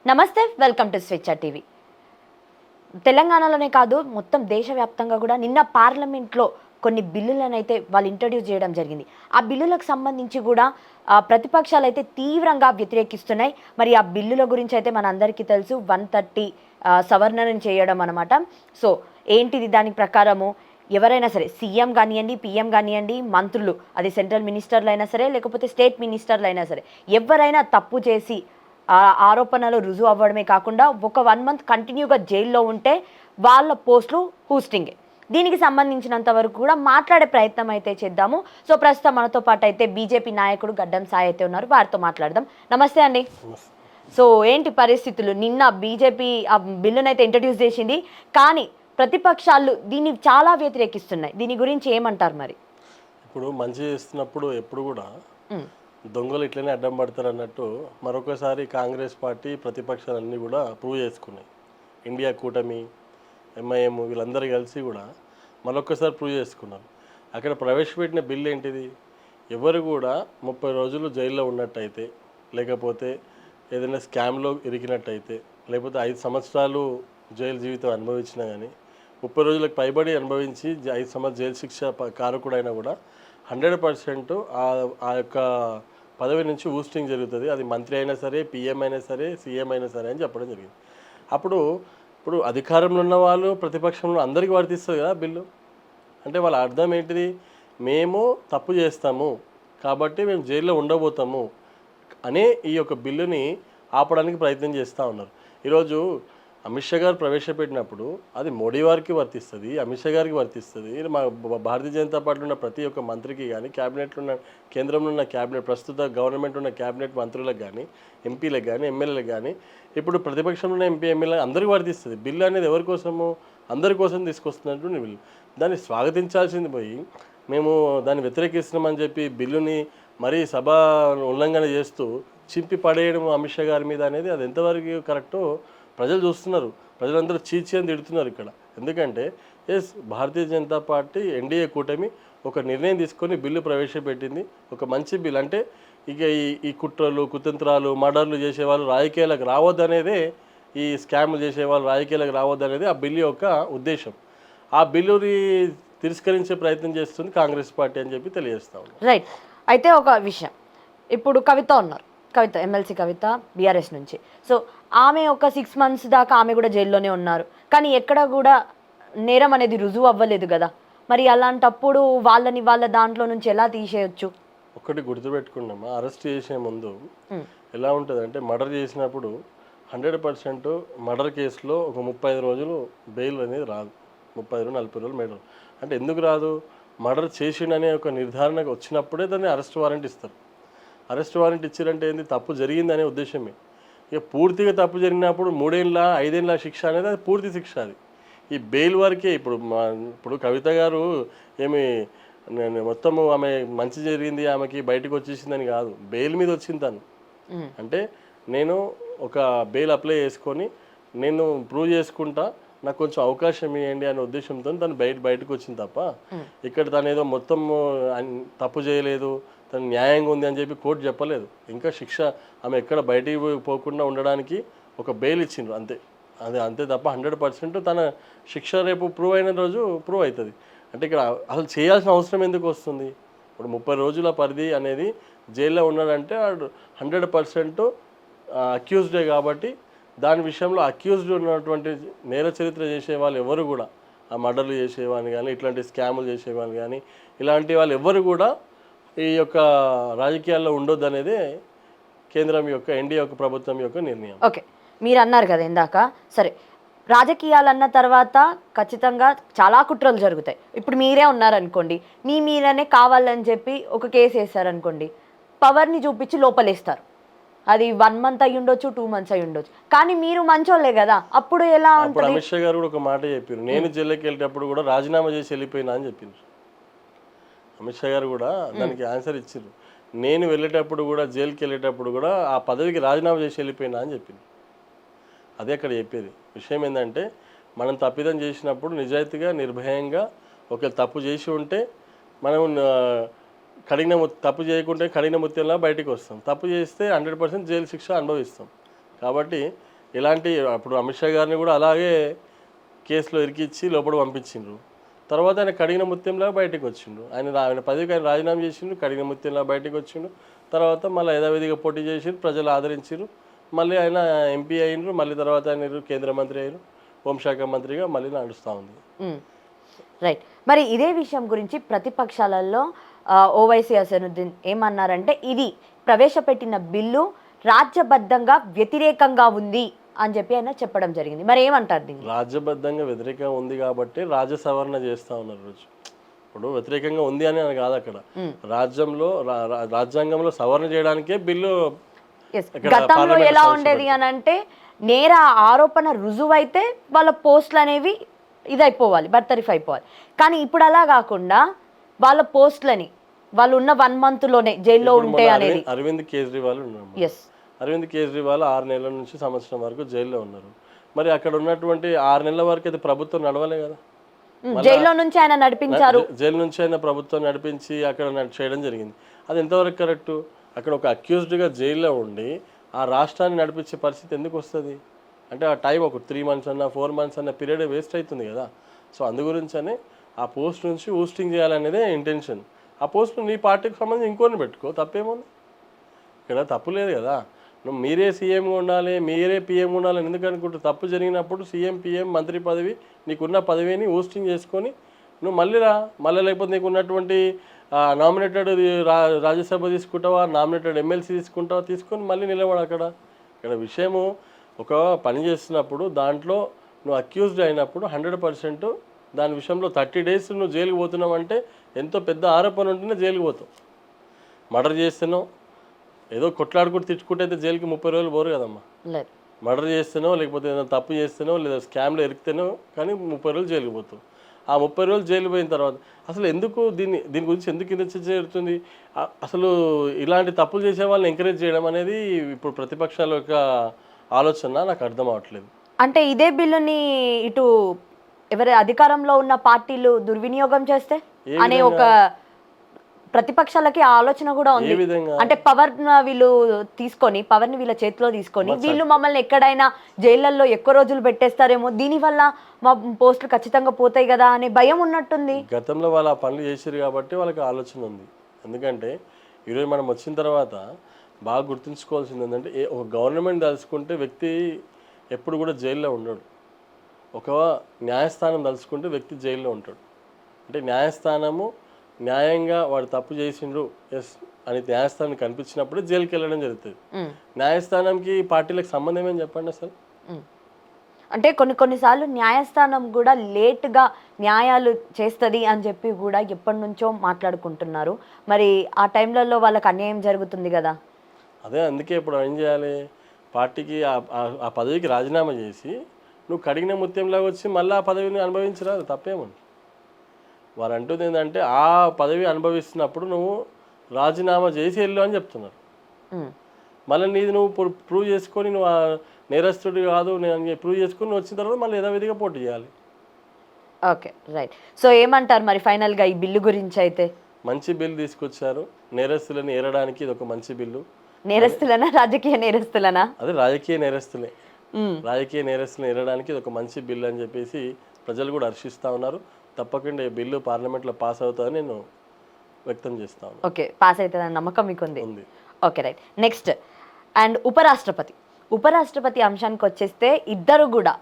నమస్తే, welcome to స్వేచ్ఛ TV. తెలంగాణలోనే కాదు, మొత్తం దేశవ్యాప్తంగా కూడా నిన్న పార్లమెంట్లో కొన్ని బిల్లులను అయితే వాళ్ళు ఇంట్రడ్యూస్ చేయడం జరిగింది. ఆ బిల్లులకు సంబంధించి కూడా ప్రతిపక్షాలు అయితే తీవ్రంగా వ్యతిరేకిస్తున్నాయి. మరి ఆ బిల్లుల గురించి అయితే మనందరికీ తెలుసు, 130 సవరణను చేయడం అనమాట. సో ఏంటిది దాని ప్రకారము ఎవరైనా సరే, సీఎం కానివ్వండి, పీఎం కానివ్వండి, మంత్రులు, అది సెంట్రల్ మినిస్టర్లు అయినా సరే, లేకపోతే స్టేట్ మినిస్టర్లు అయినా సరే, ఎవరైనా తప్పు చేసి ఆరోపణలు రుజువు అవ్వడమే కాకుండా ఒక 1 మంత్ కంటిన్యూగా జైల్లో ఉంటే వాళ్ళ పోస్టులు హూస్టింగే. దీనికి సంబంధించినంత వరకు కూడా మాట్లాడే ప్రయత్నం అయితే చేద్దాము. సో ప్రస్తుతం మనతో పాటు అయితే బీజేపీ నాయకుడు గడ్డం సాయి అయితే ఉన్నారు, వారితో మాట్లాడదాం. నమస్తే అండి. సో ఏంటి పరిస్థితులు? నిన్న బీజేపీ ఆ బిల్లును అయితే ఇంట్రడ్యూస్ చేసింది, కానీ ప్రతిపక్షాలు దీన్ని చాలా వ్యతిరేకిస్తున్నాయి. దీని గురించి ఏమంటారు మరి? ఇప్పుడు మంచి చేస్తున్నప్పుడు ఎప్పుడు కూడా దొంగలు ఇట్లనే అడ్డం పడతారు అన్నట్టు మరొకసారి కాంగ్రెస్ పార్టీ ప్రతిపక్షాలన్నీ కూడా ప్రూవ్ చేసుకున్నాయి. ఇండియా కూటమి, ఎంఐఎం వీళ్ళందరూ కలిసి కూడా మరొకసారి ప్రూవ్ చేసుకున్నారు. అక్కడ ప్రవేశపెట్టిన బిల్ ఏంటిది? ఎవరు కూడా 30 రోజులు జైల్లో ఉన్నట్టయితే, లేకపోతే ఏదైనా స్కామ్లో ఇరికినట్టయితే, లేకపోతే 5 సంవత్సరాలు జైలు జీవితం అనుభవించినా కానీ 30 రోజులకు పైబడి అనుభవించి 5 సంవత్సరాలు జైలు శిక్ష కారకుడైనా కూడా 100% ఆ యొక్క పదవి నుంచి ఊస్టింగ్ జరుగుతుంది. అది మంత్రి అయినా సరే, పీఎం అయినా సరే, సీఎం అయినా సరే అని చెప్పడం జరిగింది. ఇప్పుడు అధికారంలో ఉన్న వాళ్ళు, ప్రతిపక్షంలో అందరికీ వర్తిస్తుంది కదా బిల్లు. అంటే వాళ్ళ అర్థం ఏంటిది? మేము తప్పు చేస్తాము కాబట్టి మేము జైల్లో ఉండబోతాము అనే ఈ యొక్క బిల్లుని ఆపడానికి ప్రయత్నం చేస్తూ ఉన్నారు. ఈరోజు అమిత్ షా గారు ప్రవేశపెట్టినప్పుడు అది మోడీ వారికి వర్తిస్తుంది, అమిత్ షా గారికి వర్తిస్తుంది, మా భారతీయ జనతా పార్టీలో ఉన్న ప్రతి ఒక్క మంత్రికి కానీ, క్యాబినెట్లో ఉన్న, కేంద్రంలో ఉన్న క్యాబినెట్, ప్రస్తుత గవర్నమెంట్ ఉన్న క్యాబినెట్ మంత్రులకు కానీ, ఎంపీలకు కానీ, ఎమ్మెల్యేలకు కానీ, ఇప్పుడు ప్రతిపక్షంలో ఉన్న ఎంపీ ఎమ్మెల్యే అందరికీ వర్తిస్తుంది. బిల్లు అనేది ఎవరి కోసము? అందరి కోసం తీసుకొస్తున్నటువంటి బిల్లు. దాన్ని స్వాగతించాల్సింది పోయి మేము దాన్ని వ్యతిరేకిస్తున్నామని చెప్పి బిల్లుని మరీ సభ ఉల్లంఘన చేస్తూ చింపి పడేయడం అమిత్ షా గారి మీద అనేది అది ఎంతవరకు కరెక్టో ప్రజలు చూస్తున్నారు. ప్రజలందరూ చీచి అని తిడుతున్నారు ఇక్కడ. ఎందుకంటే భారతీయ జనతా పార్టీ ఎన్డీఏ కూటమి ఒక నిర్ణయం తీసుకొని బిల్లు ప్రవేశపెట్టింది. ఒక మంచి బిల్. అంటే ఇక ఈ కుట్రలు, కుతంత్రాలు, మర్డర్లు చేసేవాళ్ళు రాజకీయాలకు రావద్దనేదే, ఈ స్కామ్లు చేసేవాళ్ళు రాజకీయాలకు రావద్దనేది ఆ బిల్లు యొక్క ఉద్దేశం. ఆ బిల్లుని తిరస్కరించే ప్రయత్నం చేస్తుంది కాంగ్రెస్ పార్టీ అని చెప్పి తెలియజేస్తా ఉన్నాం. రైట్. అయితే ఒక విషయం, ఇప్పుడు కవిత ఉన్నారు, కవిత ఎమ్మెల్సీ కవిత బీఆర్ఎస్ నుంచి. సో ఆమె ఒక 6 మంత్స్ దాకా ఆమె కూడా జైల్లోనే ఉన్నారు, కానీ ఎక్కడ కూడా నేరం అనేది రుజువు అవ్వలేదు కదా. మరి అలాంటప్పుడు వాళ్ళ దాంట్లో నుంచి ఎలా తీసేయచ్చు? ఒకటి గుర్తుపెట్టుకున్నామా, అరెస్ట్ చేసే ముందు ఎలా ఉంటుందంటే, మర్డర్ చేసినప్పుడు 100% మర్డర్ కేసులో ఒక 35 రోజులు బెయిల్ అనేది రాదు. 35 40 రోజులు మేడం. అంటే ఎందుకు రాదు? మర్డర్ చేసిండనే ఒక నిర్ధారణకు వచ్చినప్పుడే దాన్ని అరెస్ట్ వారెంట్ ఇస్తారు. అరెస్ట్ వారెంట్ ఇచ్చారంటే ఏంది? తప్పు జరిగిందనే ఉద్దేశమే. ఇక పూర్తిగా తప్పు జరిగినప్పుడు 3 ఏళ్ళ 5 ఏళ్ళ శిక్ష అనేది అది పూర్తి శిక్ష. అది ఈ బెయిల్ వరకే. ఇప్పుడు కవిత గారు ఏమి మొత్తము ఆమె మంచి జరిగింది, ఆమెకి బయటకు వచ్చేసిందని కాదు, బెయిల్ మీద వచ్చింది తను. అంటే నేను ఒక బెయిల్ అప్లై చేసుకొని నేను ప్రూవ్ చేసుకుంటా, నాకు కొంచెం అవకాశం ఇవ్వండి అనే ఉద్దేశంతో తను బయటకు వచ్చింది తప్ప, ఇక్కడ తను ఏదో మొత్తం తప్పు చేయలేదు, తను న్యాయంగా ఉంది అని చెప్పి కోర్టు చెప్పలేదు. ఇంకా శిక్ష ఆమె ఎక్కడ బయటికి పోకుండా ఉండడానికి ఒక బెయిల్ ఇచ్చిండ్రు అంతే. అంతే తప్ప 100% తన శిక్ష రేపు ప్రూవ్ అయిన రోజు ప్రూవ్ అవుతుంది. అంటే ఇక్కడ అసలు చేయాల్సిన అవసరం ఎందుకు వస్తుంది? ఇప్పుడు 30 రోజుల పరిధి అనేది జైల్లో ఉన్నాడంటే 100% అక్యూజ్డే కాబట్టి దాని విషయంలో అక్యూజ్డ్ ఉన్నటువంటి నేర చరిత్ర చేసే వాళ్ళు ఎవరు కూడా, ఆ మర్డర్లు చేసేవాళ్ళు కానీ, ఇట్లాంటి స్కాములు చేసేవాళ్ళు కానీ, ఇలాంటి వాళ్ళు ఎవరు కూడా ఈ యొక్క రాజకీయాల్లో ఉండొద్దు అనేది కేంద్రం యొక్క, ఎన్డీఏ యొక్క ప్రభుత్వం యొక్క నిర్ణయం. ఓకే, మీరు అన్నారు కదా ఇందాక, సరే రాజకీయాలు అన్న తర్వాత ఖచ్చితంగా చాలా కుట్రలు జరుగుతాయి. ఇప్పుడు మీరే ఉన్నారనుకోండి, మీ మీదనే కావాలని చెప్పి ఒక కేసు వేస్తారనుకోండి, పవర్ని చూపించి లోపలేస్తారు. అది 1 మంత్ అయ్యి ఉండొచ్చు, 2 మంత్స్ అయ్యి ఉండొచ్చు, కానీ మీరు మంచోళ్ళే కదా. అప్పుడు ఎలా ఉంటుంది? అమిత్ షా గారు కూడా ఒక మాట చెప్పారు, నేను జైలుకి వెళ్ళేటప్పుడు కూడా రాజీనామా చేసి వెళ్ళిపోయినా అని చెప్పిండ్రు. అమిత్ షా గారు కూడా దానికి ఆన్సర్ ఇచ్చారు. నేను వెళ్ళేటప్పుడు కూడా, జైలుకి వెళ్ళేటప్పుడు కూడా ఆ పదవికి రాజీనామా చేసి వెళ్ళిపోయినా అని చెప్పింది. అదే అక్కడ చెప్పేది. విషయం ఏంటంటే, మనం తప్పిదం చేసినప్పుడు నిజాయితీగా, నిర్భయంగా, ఒకవేళ తప్పు చేసి ఉంటే మనం తప్పు చేయకుంటే కడిగిన ముత్యంలా బయటికి వస్తాం. తప్పు చేస్తే 100% జైలు శిక్ష అనుభవిస్తాం. కాబట్టి ఇలాంటి అప్పుడు అమిత్ షా గారిని కూడా అలాగే కేసులో ఇరికిచ్చి లోపల పంపించిండ్రు. తర్వాత ఆయన కడిగిన ముత్యంలా బయటకు వచ్చిండు. ఆయన పదవికి ఆయన రాజీనామా చేసిండు, కడిగిన ముత్యంలా బయటకు వచ్చిండు. తర్వాత మళ్ళీ యథావిధిగా పోటీ చేసిండ్రు, ప్రజలు ఆదరించారు. మళ్ళీ ఆయన ఎంపీ అయినరు, మళ్ళీ తర్వాత ఆయన కేంద్ర మంత్రి అయ్యారు, హోంశాఖ మంత్రిగా మళ్ళీ నడుస్తూ ఉంది. రైట్. మరి ఇదే విషయం గురించి ప్రతిపక్షాలలో ఓవైసీ అసదుద్దీన్ ఏమన్నారంటే ఇది ప్రవేశపెట్టిన బిల్లు రాజ్యబద్ధంగా వ్యతిరేకంగా ఉంది అని చెప్పి ఆయన చెప్పడం జరిగింది. మరి ఏమంటారు దీన్ని? రాజ్యబద్ధంగా వ్యతిరేకంగా ఉంది కాబట్టి రాజ్య సవరణ చేస్తూ ఉన్నారు రోజు. ఇప్పుడు వ్యతిరేకంగా ఉంది అని కాదు, అక్కడ రాజ్యాంగంలో సవరణ చేయడానికే బిల్లు. గతంలో ఎలా ఉండేది అని అంటే నేర ఆరోపణ రుజువైతే వాళ్ళ పోస్టులు అనేవి ఇదైపోవాలి, బర్తరిఫ్ అయిపోవాలి. కానీ ఇప్పుడు అలా కాకుండా వాళ్ళ పోస్టులని వాళ్ళు ఉన్న 1 monthలోనే జైల్లో ఉంటే అనేది. అరవింద్ కేజ్రీవాల్ ఉన్నారు. అరవింద్ కేజ్రీవాల్ 6 నెలల నుంచి సంవత్సరం వరకు జైల్లో ఉన్నారు. మరి అక్కడ ఉన్నటువంటి 6 నెలల వరకు అయితే ప్రభుత్వం నడవలే కదా, జైల్లో నుంచి ఆయన నడిపించారు. జైలు నుంచి ఆయన ప్రభుత్వం నడిపించి అక్కడ చేయడం జరిగింది. అది ఎంతవరకు కరెక్ట్? అక్కడ ఒక అక్యూజ్డ్గా జైల్లో ఉండి ఆ రాష్ట్రాన్ని నడిపించే పరిస్థితి ఎందుకు వస్తుంది అంటే ఆ టైం ఒక 3 months అన్న 4 months అన్న పీరియడ్ వేస్ట్ అవుతుంది కదా. సో అందు గురించనే ఆ పోస్ట్ నుంచి ఊస్టింగ్ చేయాలనేదే ఇంటెన్షన్. ఆ పోస్ట్ నీ పార్టీకి సంబంధించి ఇంకోని పెట్టుకో, తప్పేముంది? ఇక్కడ తప్పు లేదు కదా. నువ్వు మీరే సీఎంగా ఉండాలి, మీరే పీఎంగా ఉండాలి ఎందుకు అనుకుంటూ తప్పు జరిగినప్పుడు సీఎం పీఎం మంత్రి పదవి నీకున్న పదవిని హోస్టింగ్ చేసుకొని నువ్వు మళ్ళీ మళ్ళీ లేకపోతే నీకు ఉన్నటువంటి నామినేటెడ్ రాజ్యసభ తీసుకుంటావా, నామినేటెడ్ ఎమ్మెల్సీ తీసుకుంటావా, తీసుకొని మళ్ళీ నిలబడు అక్కడ. ఇక్కడ విషయము ఒక పని చేస్తున్నప్పుడు దాంట్లో నువ్వు అక్యూజ్డ్ అయినప్పుడు 100% దాని విషయంలో 30 days నువ్వు జైలుకి పోతున్నావు అంటే ఎంతో పెద్ద ఆరోపణ ఉంటేనే జైలుకి పోతావు. మర్డర్ చేస్తున్నావు, ఏదో కొట్లాడుకుంటూ తిట్టుకుంటే అయితే జైలుకి 30 రోజులు పోరు కదమ్మా. మర్డర్ చేస్తున్నావు, లేకపోతే ఏదైనా తప్పు చేస్తున్నావు, లేదా స్కామ్లో ఎరికితేనో కానీ 30 రోజులు జైలుకి పోతావు. ఆ 30 రోజులు జైలు పోయిన తర్వాత అసలు ఎందుకు దీని గురించి ఎందుకు ఇంత చర్చ జరుగుతుంది? అసలు ఇలాంటి తప్పులు చేసే వాళ్ళని ఎంకరేజ్ చేయడం అనేది ఇప్పుడు ప్రతిపక్షాల యొక్క ఆలోచన నాకు అర్థం అవ్వట్లేదు. అంటే ఇదే బిల్లుని ఇటు ఎవరి అధికారంలో ఉన్న పార్టీలు దుర్వినియోగం చేస్తే అనే ఒక ప్రతిపక్షాలకి ఆలోచన కూడా ఉంది. అంటే పవర్ వీళ్ళు తీసుకొని పవర్ని వీళ్ళ చేతిలో తీసుకొని వీళ్ళు మమ్మల్ని ఎక్కడైనా జైళ్ళల్లో ఎక్కువ రోజులు పెట్టేస్తారేమో, దీనివల్ల మా పోస్టులు ఖచ్చితంగా పోతాయి కదా అనే భయం ఉన్నట్టుంది. గతంలో వాళ్ళు ఆ పనులు చేశారు కాబట్టి వాళ్ళకి ఆలోచన ఉంది. ఎందుకంటే ఈరోజు మనం వచ్చిన తర్వాత బాగా గుర్తుంచుకోవాల్సింది ఏంటంటే ఒక గవర్నమెంట్ తలుచుకుంటే వ్యక్తి ఎప్పుడు కూడా జైల్లో ఉండడు. ఒక న్యాయస్థానం తలుచుకుంటే వ్యక్తి జైల్లో ఉంటాడు. అంటే న్యాయస్థానము న్యాయంగా వాడు తప్పు చేసిండ్రు ఎస్ అని న్యాయస్థానం కనిపించినప్పుడే జైలుకి వెళ్ళడం జరుగుతుంది. న్యాయస్థానంకి పార్టీలకు సంబంధం ఏం చెప్పండి అసలు? అంటే కొన్నిసార్లు న్యాయస్థానం కూడా లేట్గా న్యాయాలు చేస్తుంది అని చెప్పి కూడా ఎప్పటి నుంచో మాట్లాడుకుంటున్నారు. మరి ఆ టైంలలో వాళ్ళకి అన్యాయం జరుగుతుంది కదా. అదే అందుకే ఇప్పుడు ఏం చేయాలి, పార్టీకి ఆ పదవికి రాజీనామా చేసి నువ్వు కడిగిన ముత్యంలాగా వచ్చి మళ్ళీ ఆ పదవిని అనుభవించరా, తప్పేముంది? వారు అంటుంది ఏంటంటే ఆ పదవి అనుభవిస్తున్నప్పుడు నువ్వు రాజీనామా చేసి వెళ్ళు అని చెప్తున్నారు. మళ్ళీ నీది నువ్వు ప్రూవ్ చేసుకొని నువ్వు నేరస్తుడి కాదు నేను ప్రూవ్ చేసుకుని నువ్వు వచ్చిన తర్వాత మళ్ళీ యథావిధిగా పోటీ చేయాలి. Okay right. సో ఏమంటారు మరి ఫైనల్గా ఈ బిల్లు గురించి? అయితే మంచి బిల్లు తీసుకొచ్చారు. నేరస్తులను ఏరడానికి ఇది ఒక మంచి బిల్లు. నేరస్తులనా రాజకీయ నేరస్తులనా? అదే రాజకీయ నేరస్తులే. రాజకీయ నేరస్తులను ఏరడానికి ఇది ఒక మంచి బిల్లు అని చెప్పేసి ప్రజలు కూడా హర్షిస్తూ ఉన్నారు. తప్పకుండా ఈ బిల్లు పార్లమెంట్లో పాస్ అవుతుందని నేను వ్యక్తం చేస్తాను. ఓకే, పాస్ అవుతుందని నమ్మకం మీకు ఉంది? Okay right. నెక్స్ట్ అండ్ ఉపరాష్ట్రపతి అంశానికి వచ్చేస్తే ఇద్దరు కూడా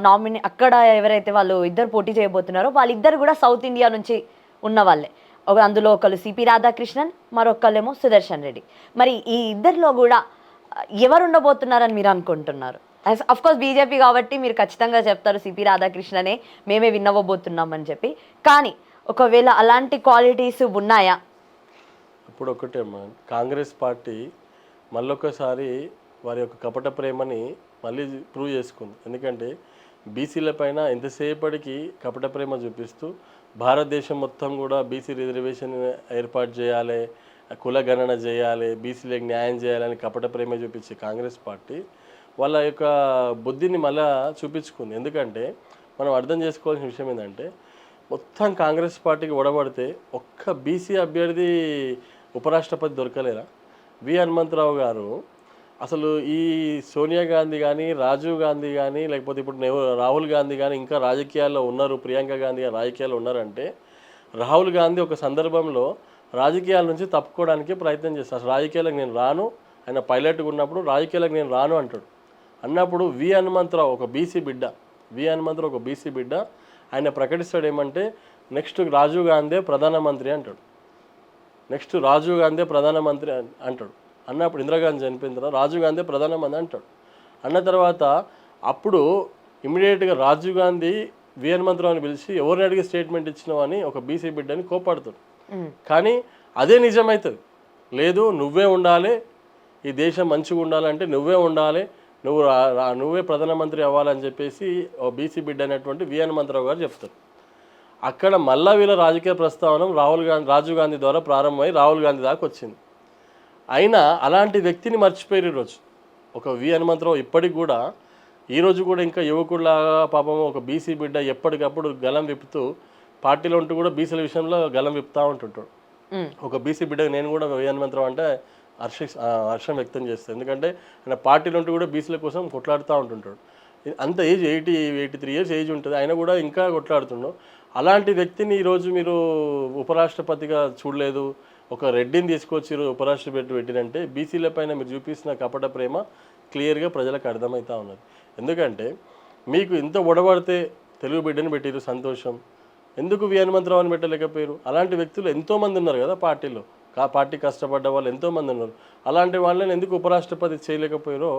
నామినీ అక్కడ ఎవరైతే వాళ్ళు ఇద్దరు పోటీ చేయబోతున్నారో వాళ్ళిద్దరు కూడా సౌత్ ఇండియా నుంచి ఉన్న వాళ్ళే. అందులో ఒకరు సిపి రాధాకృష్ణన్, మరొకళ్ళేమో సుదర్శన్ రెడ్డి. మరి ఈ ఇద్దరిలో కూడా ఎవరు ఉండబోతున్నారని మీరు అనుకుంటున్నారు? అఫ్ కోర్స్ బీజేపీ కాబట్టి మీరు ఖచ్చితంగా చెప్తారు సిపి రాధాకృష్ణనే మేమే విన్నవబోతున్నామని చెప్పి. కానీ ఒకవేళ అలాంటి క్వాలిటీస్ ఉన్నాయా? ఇప్పుడు ఒకటే కాంగ్రెస్ పార్టీ మళ్ళొకసారి వారి యొక్క కపట ప్రేమని మళ్ళీ ప్రూవ్ చేసుకుంది. ఎందుకంటే బీసీల పైన ఎంతసేపటికి కపట ప్రేమ చూపిస్తూ భారతదేశం మొత్తం కూడా బీసీ రిజర్వేషన్ ఏర్పాటు చేయాలి, కుల గణన చేయాలి, బీసీలకు న్యాయం చేయాలని కపట ప్రేమ చూపించే కాంగ్రెస్ పార్టీ వాళ్ళ యొక్క బుద్ధిని మళ్ళా చూపించుకుంది. ఎందుకంటే మనం అర్థం చేసుకోవాల్సిన విషయం ఏంటంటే మొత్తం కాంగ్రెస్ పార్టీకి ఒడబడితే ఒక్క బీసీ అభ్యర్థి ఉపరాష్ట్రపతి దొరకలేరా? వి హనుమంతరావు గారు అసలు ఈ సోనియా గాంధీ కానీ, రాజీవ్ గాంధీ కానీ, లేకపోతే ఇప్పుడు రాహుల్ గాంధీ కానీ ఇంకా రాజకీయాల్లో ఉన్నారు, ప్రియాంక గాంధీ గారు రాజకీయాల్లో ఉన్నారంటే, రాహుల్ గాంధీ ఒక సందర్భంలో రాజకీయాల నుంచి తప్పుకోవడానికి ప్రయత్నం చేస్తారు. అసలు రాజకీయాలకు నేను రాను, ఆయన పైలట్గా ఉన్నప్పుడు రాజకీయాలకు నేను రాను అంటాడు. అన్నప్పుడు హనుమంతరావు ఒక బీసీ బిడ్డ, హనుమంతరావు ఒక బీసీ బిడ్డ, ఆయన ప్రకటిస్తాడు ఏమంటే నెక్స్ట్ రాజీవ్ గాంధీ ప్రధానమంత్రి అంటాడు. నెక్స్ట్ రాజీవ్ గాంధీ ప్రధానమంత్రి అంటాడు. అన్నప్పుడు ఇందిరాగాంధీ చనిపోయిన తర్వాత రాజీవ్ గాంధీ ప్రధానమంత్రి అంటాడు. అన్న తర్వాత అప్పుడు ఇమీడియట్గా రాజీవ్ గాంధీ హనుమంతరావుని పిలిచి ఎవరిని అడిగి స్టేట్మెంట్ ఇచ్చినావు అని ఒక బీసీ బిడ్డని కోపాడుతాడు. కానీ అదే నిజమవుతుంది. లేదు నువ్వే ఉండాలి, ఈ దేశం మంచిగా ఉండాలంటే నువ్వే ఉండాలి, నువ్వే ప్రధానమంత్రి అవ్వాలని చెప్పేసి ఓ బీసీ బిడ్డ అనేటువంటి హనుమంతరావు గారు చెప్తారు. అక్కడ మళ్ళా వీళ్ళ రాజకీయ ప్రస్తావన రాజీవ్ గాంధీ ద్వారా ప్రారంభమై రాహుల్ గాంధీ దాకా వచ్చింది. అయినా అలాంటి వ్యక్తిని మర్చిపోయారు ఈరోజు. ఒక హనుమంతరావు ఇప్పటికి కూడా ఈరోజు కూడా ఇంకా యువకుడిలాగా పాపం ఒక బీసీ బిడ్డ ఎప్పటికప్పుడు గలం విప్పుతూ పార్టీలో ఉంటూ కూడా బీసీల విషయంలో గలం విప్పుతూ ఉంటుంటాడు. ఒక బీసీ బిడ్డకు నేను కూడా హనుమంతరావు అంటే హర్షం వ్యక్తం చేస్తాను. ఎందుకంటే ఆయన పార్టీలో ఉంటూ కూడా బీసీల కోసం కొట్లాడుతూ ఉంటుంటాడు. అంత ఏజ్ 83 ఇయర్స్ ఏజ్ ఉంటుంది, ఆయన కూడా ఇంకా కొట్లాడుతుండవు. అలాంటి వ్యక్తిని ఈరోజు మీరు ఉపరాష్ట్రపతిగా చూడలేదు, ఒక రెడ్డిని తీసుకొచ్చి ఉపరాష్ట్రపతి పెట్టినంటే బీసీల పైన మీరు చూపిస్తున్న కపట ప్రేమ క్లియర్గా ప్రజలకు అర్థమవుతూ ఉన్నది. ఎందుకంటే మీకు ఇంత ఒడబడితే తెలుగు బిడ్డని పెట్టారు, సంతోషం. ఎందుకు హనుమంతరావుని పెట్టలేకపోయారు? అలాంటి వ్యక్తులు ఎంతోమంది ఉన్నారు కదా పార్టీలో, పార్టీ కష్టపడ్డ వాళ్ళు ఎంతోమంది ఉన్నారు. అలాంటి వాళ్ళని ఎందుకు ఉపరాష్ట్రపతి చేయలేకపోయారో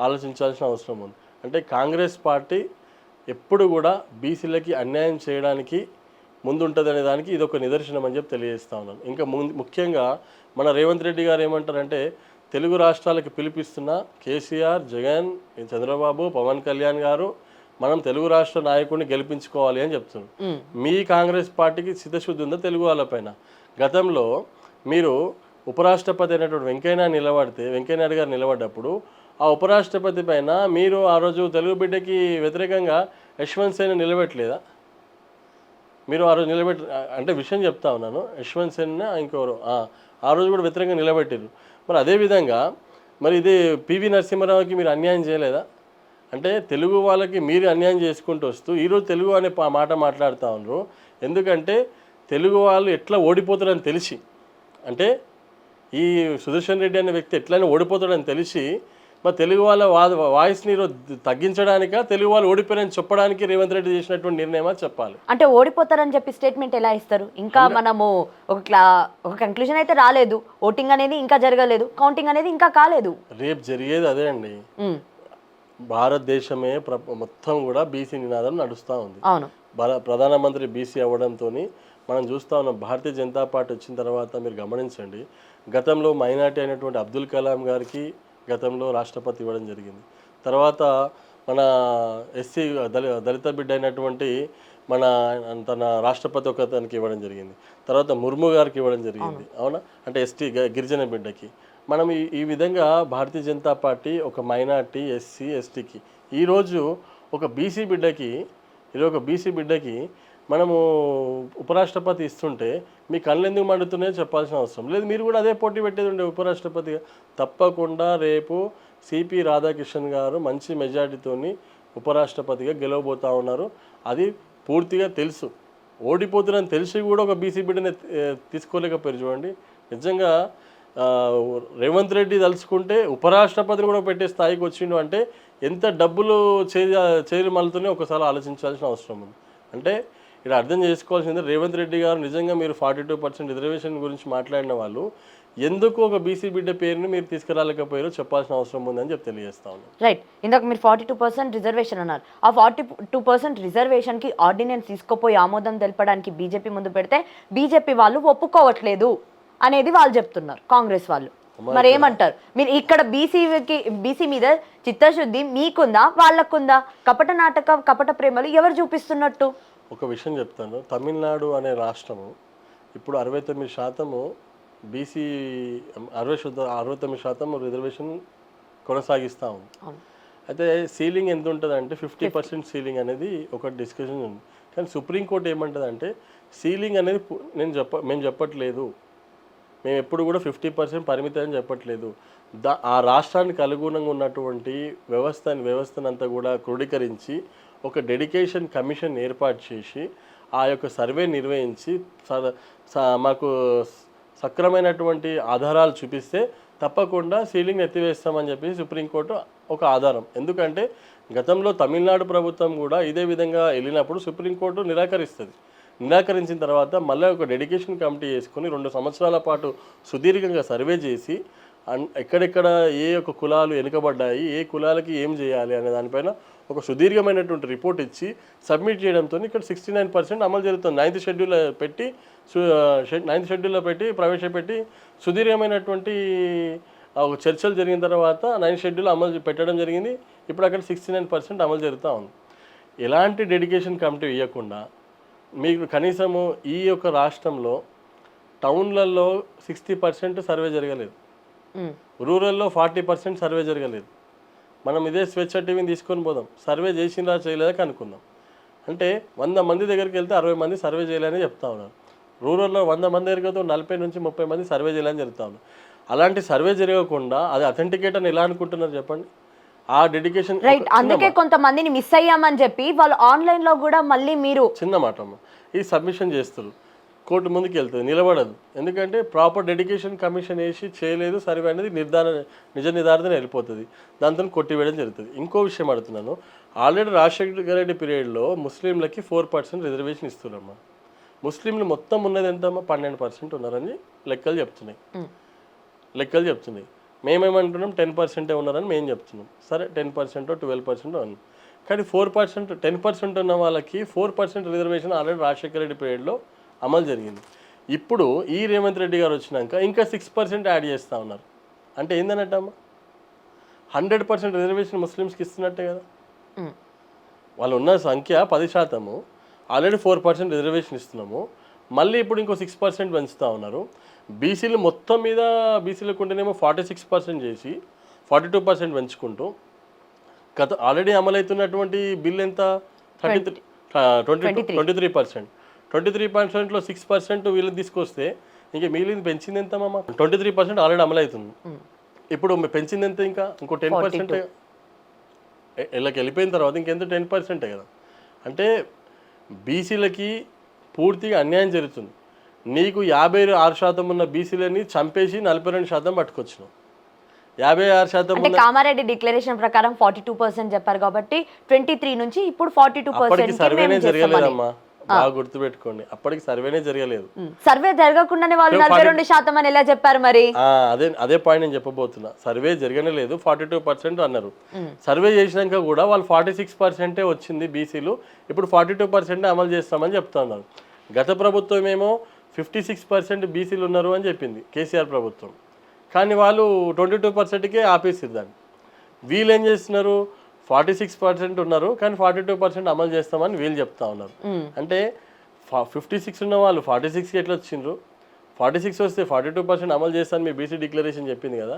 ఆలోచించాల్సిన అవసరం ఉంది. అంటే కాంగ్రెస్ పార్టీ ఎప్పుడు కూడా బీసీలకి అన్యాయం చేయడానికి ముందుంటుంది అనే దానికి ఇది ఒక నిదర్శనం అని చెప్పి తెలియజేస్తా ఉన్నాను. ఇంకా ముఖ్యంగా మన రేవంత్ రెడ్డి గారు ఏమంటారంటే తెలుగు రాష్ట్రాలకు పిలిపిస్తున్న కేసీఆర్, జగన్, చంద్రబాబు, పవన్ కళ్యాణ్ గారు మనం తెలుగు రాష్ట్ర నాయకుడిని గెలిపించుకోవాలి అని చెప్తున్నారు. మీ కాంగ్రెస్ పార్టీకి చిత్తశుద్ధి ఉందా తెలుగు వాళ్ళపైన? గతంలో మీరు ఉపరాష్ట్రపతి అయినటువంటి వెంకయ్యనాయుడు గారు నిలబడ్డప్పుడు ఆ ఉపరాష్ట్రపతి పైన మీరు ఆ రోజు తెలుగు బిడ్డకి వ్యతిరేకంగా యశ్వంత్ సేన్ నిలబెట్టలేదా? మీరు ఆ రోజు అంటే విషయం చెప్తా ఉన్నాను. యశ్వంత్ సేన్ ఇంకెవరు ఆ రోజు కూడా వ్యతిరేకంగా నిలబెట్టారు. మరి అదేవిధంగా మరి ఇది పివి నరసింహారావుకి మీరు అన్యాయం చేయలేదా? అంటే తెలుగు వాళ్ళకి మీరు అన్యాయం చేసుకుంటూ వస్తూ ఈరోజు తెలుగు అనే మాట మాట్లాడుతూ ఉన్నారు. ఎందుకంటే తెలుగు వాళ్ళు ఎట్లా ఓడిపోతారని తెలిసి, అంటే ఈ సుదర్శన్ రెడ్డి అనే వ్యక్తి ఎట్లయినా ఓడిపోతాడని తెలిసి మరి తెలుగు వాళ్ళ వాయిస్ని తగ్గించడానిక తెలుగు వాళ్ళు ఓడిపోయారని చెప్పడానికి రేవంత్ రెడ్డి చేసినటువంటి నిర్ణయమా చెప్పాలి. అంటే ఓడిపోతారని చెప్పి స్టేట్మెంట్ ఎలా ఇస్తారు? ఇంకా మనము ఒక కంక్లూజన్ అయితే రాలేదు, ఓటింగ్ అనేది ఇంకా జరగలేదు, కౌంటింగ్ అనేది ఇంకా కాలేదు. రేపు జరిగేది అదే అండి. భారతదేశమే మొత్తం కూడా బీసీ నినాదం నడుస్తూ ఉంది. అవును, ప్రధానమంత్రి బీసీ అవ్వడంతో మనం చూస్తూ ఉన్నాం. భారతీయ జనతా పార్టీ వచ్చిన తర్వాత మీరు గమనించండి, గతంలో మైనార్టీ అయినటువంటి అబ్దుల్ కలాం గారికి గతంలో రాష్ట్రపతి ఇవ్వడం జరిగింది. తర్వాత మన ఎస్సీ దళిత బిడ్డ అయినటువంటి తన రాష్ట్రపతి ఒకతనికి ఇవ్వడం జరిగింది. తర్వాత ముర్ము గారికి ఇవ్వడం జరిగింది. అవునా? అంటే ఎస్టీ గిరిజన బిడ్డకి. మనం ఈ విధంగా భారతీయ జనతా పార్టీ ఒక మైనార్టీ, ఎస్సీ, ఎస్టీకి ఈరోజు ఒక బీసీ బిడ్డకి మనము ఉపరాష్ట్రపతి ఇస్తుంటే మీ కళ్ళు ఎందుకు మండుతున్నాయో చెప్పాల్సిన అవసరం లేదు. మీరు కూడా అదే పోటీ పెట్టేది ఉండే ఉపరాష్ట్రపతిగా. తప్పకుండా రేపు సిపి రాధాకృష్ణన్ గారు మంచి మెజార్టీతో ఉపరాష్ట్రపతిగా గెలవబోతూ ఉన్నారు. అది పూర్తిగా తెలుసు. ఓడిపోతున్నారని తెలిసి కూడా ఒక బీసీ బిడ్డని తీసుకోలేకపోయారు. చూడండి, నిజంగా రేవంత్ రెడ్డి తలుచుకుంటే ఉపరాష్ట్రపతిని కూడా పెట్టే స్థాయికి వచ్చిండు అంటే ఎంత డబ్బులు చేరి మళ్ళతోనే ఒకసారి ఆలోచించాల్సిన అవసరం ఉంది. అంటే ఇక్కడ అర్థం చేసుకోవాల్సింది, రేవంత్ రెడ్డి గారు నిజంగా మీరు 42% రిజర్వేషన్ గురించి మాట్లాడిన వాళ్ళు ఎందుకు ఒక బీసీ బిడ్డ పేరుని మీరు తీసుకురాలేకపోయారో చెప్పాల్సిన అవసరం ఉందని చెప్పి తెలియజేస్తా ఉన్నాను. రైట్, ఇందాక మీరు 42% రిజర్వేషన్ అన్నారు. ఆ 42% రిజర్వేషన్కి ఆర్డినెన్స్ తీసుకుపోయి ఆమోదం తెలపడానికి బీజేపీ ముందు పెడితే బీజేపీ వాళ్ళు ఒప్పుకోవట్లేదు అనేది వాళ్ళు చెప్తున్నారు, కాంగ్రెస్ వాళ్ళు. మరి ఏమంటారు మీరు? ఇక్కడ బీసీ మీద చిత్తశుద్ధి మీకుందా, వాళ్ళకుందా? కపట నాటకం, కపట ప్రేమలు ఎవరు చూపిస్తున్నట్టు? ఒక విషయం చెప్తాను. తమిళనాడు అనే రాష్ట్రము ఇప్పుడు 69% బీసీ 69% రిజర్వేషన్ కొనసాగిస్తూ ఉంది. అయితే సీలింగ్ ఎంత ఉంటుంది అంటే 50% సీలింగ్ అనేది ఒక డిస్కషన్ ఉంది. కానీ సుప్రీంకోర్టు ఏమంటుంది అంటే సీలింగ్ అనేది మేము చెప్పట్లేదు, మేము ఎప్పుడు కూడా 50% పరిమితం అని చెప్పట్లేదు. ఆ రాష్ట్రానికి అనుగుణంగా ఉన్నటువంటి వ్యవస్థనంతా కూడా క్రోడీకరించి ఒక డెడికేషన్ కమిషన్ ఏర్పాటు చేసి ఆ యొక్క సర్వే నిర్వహించి మాకు సక్రమైనటువంటి ఆధారాలు చూపిస్తే తప్పకుండా సీలింగ్ ఎత్తివేస్తామని చెప్పి సుప్రీంకోర్టు ఒక ఆధారం. ఎందుకంటే గతంలో తమిళనాడు ప్రభుత్వం కూడా ఇదే విధంగా వెళ్ళినప్పుడు సుప్రీంకోర్టు నిరాకరిస్తుంది. నిరాకరించిన తర్వాత మళ్ళీ ఒక డెడికేషన్ కమిటీ వేసుకొని 2 సంవత్సరాల పాటు సుదీర్ఘంగా సర్వే చేసి ఎక్కడెక్కడ ఏ యొక్క కులాలు వెనుకబడ్డాయి, ఏ కులాలకి ఏం చేయాలి అనే దానిపైన ఒక సుదీర్ఘమైనటువంటి రిపోర్ట్ ఇచ్చి సబ్మిట్ చేయడంతో ఇక్కడ 69% అమలు జరుగుతుంది. 9th షెడ్యూల్లో పెట్టి ప్రవేశపెట్టి సుదీర్ఘమైనటువంటి ఒక చర్చలు జరిగిన తర్వాత 9th షెడ్యూల్ అమలు పెట్టడం జరిగింది. ఇప్పుడు అక్కడ 69% అమలు జరుగుతూ ఉంది. ఎలాంటి డెడికేషన్ కమిటీ ఇవ్వకుండా మీకు కనీసము ఈ యొక్క రాష్ట్రంలో టౌన్లలో 60% సర్వే జరగలేదు, రూరల్లో 40% సర్వే జరగలేదు. మనం ఇదే స్వేచ్ఛ టీవీని తీసుకొని పోదాం, సర్వే చేసినా చేయలేదా కనుక్కుందాం. అంటే 100 మంది దగ్గరికి వెళ్తే 60 మంది సర్వే చేయాలని చెప్తా ఉన్నారు. రూరల్లో 100 మంది దగ్గరికి 40 నుంచి 30 మంది సర్వే చేయాలని చెప్తా ఉన్నారు. అలాంటి సర్వే జరగకుండా అది అథెంటికేట్ అని ఎలా అనుకుంటున్నారు చెప్పండి? ఆ డెడికేషన్ రైట్. అందుకే కొంతమందిని మిస్ అయ్యామని చెప్పి వాళ్ళు ఆన్లైన్లో కూడా మళ్ళీ మీరు చిన్న మాట అమ్మ ఈ సబ్మిషన్ చేస్తారు, కోర్టు ముందుకు వెళ్తుంది, నిలబడదు. ఎందుకంటే ప్రాపర్ డెడికేషన్ కమిషన్ వేసి చేయలేదు సర్వే అనేది నిజ నిర్ధారణ వెళ్ళిపోతుంది, దాంతో కొట్టివేయడం జరుగుతుంది. ఇంకో విషయం అడుగుతున్నాను, ఆల్రెడీ రాజశేఖర రెడ్డి పీరియడ్లో ముస్లింలకి 4% రిజర్వేషన్ ఇస్తున్నారమ్మా. ముస్లింలు మొత్తం ఉన్నది ఎంతమ్మా? 12% ఉన్నారని లెక్కలు చెప్తున్నాయి. మేమేమంటున్నాం 10% ఉన్నారని మేము చెప్తున్నాం. సరే 10% 12% అన్నాం. కానీ 4% 10% ఉన్న వాళ్ళకి 4% రిజర్వేషన్ ఆల్రెడీ రాజశేఖర రెడ్డి పీరియడ్లో అమలు జరిగింది. ఇప్పుడు ఈ రేవంత్ రెడ్డి గారు వచ్చినాక ఇంకా 6% యాడ్ చేస్తూ ఉన్నారు. అంటే ఏందన్నట్టమ్మా? 100% రిజర్వేషన్ ముస్లిమ్స్కి ఇస్తున్నట్టే కదా. వాళ్ళు ఉన్న సంఖ్య 10%, ఆల్రెడీ 4% రిజర్వేషన్ ఇస్తున్నాము, మళ్ళీ ఇప్పుడు ఇంకో 6% పెంచుతూ ఉన్నారు. బీసీలు మొత్తం మీద బీసీలకు ఉంటేనేమో 46% చేసి 42% పెంచుకుంటూ ఆల్రెడీ అమలవుతున్నటువంటి బిల్ ఎంత? 23%. 6% వీళ్ళకి తీసుకొస్తే ఇంకా మిగిలింది పెంచింది ఎంత మామ? 23% ఆల్రెడీ అమలవుతుంది. ఇప్పుడు పెంచింది ఎంత? ఇంకా ఇంకో 10% వీళ్ళకి వెళ్ళిపోయిన తర్వాత ఇంకెంత? 10% కదా. అంటే బీసీలకి పూర్తిగా అన్యాయం జరుగుతుంది. నీకు 56% ఉన్న బీసీలని చంపేసి 42% పట్టుకొచ్చినావు. 56% అంటే కామారెడ్డి డిక్లరేషన్ ప్రకారం 42% చెప్పారు కాబట్టి 23 నుంచి ఇప్పుడు 42% సర్వేనే జరగలేదమ్మా, బాగా గుర్తుపెట్టుకోండి. అప్పటికి సర్వేనే జరగలేదు. సర్వే జరగకుండానే వాళ్ళు 42% అని ఎలా చెప్పారు మరి? అదే పాయింట్ నేను చెప్పబోతున్నా. సర్వే జరగనే లేదు, 42% అన్నారు. సర్వే చేసినాక కూడా వాళ్ళు 46% వచ్చింది బీసీలు, ఇప్పుడు 42% అమలు చేస్తామని చెప్తా ఉన్నారు. గత ప్రభుత్వం ఏమో 56% బీసీలు ఉన్నారు అని చెప్పింది కేసీఆర్ ప్రభుత్వం, కానీ వాళ్ళు 22%కే ఆపేసారు దాన్ని. వీళ్ళు ఏం చేస్తున్నారు? 46% ఉన్నారు కానీ 42% అమలు చేస్తామని వీళ్ళు చెప్తా ఉన్నారు. అంటే 56 ఉన్న వాళ్ళు 46కి ఎట్లా వచ్చిండ్రు? 46 వస్తే 42% అమలు చేస్తాను మీ బీసీ డిక్లరేషన్ చెప్పింది కదా,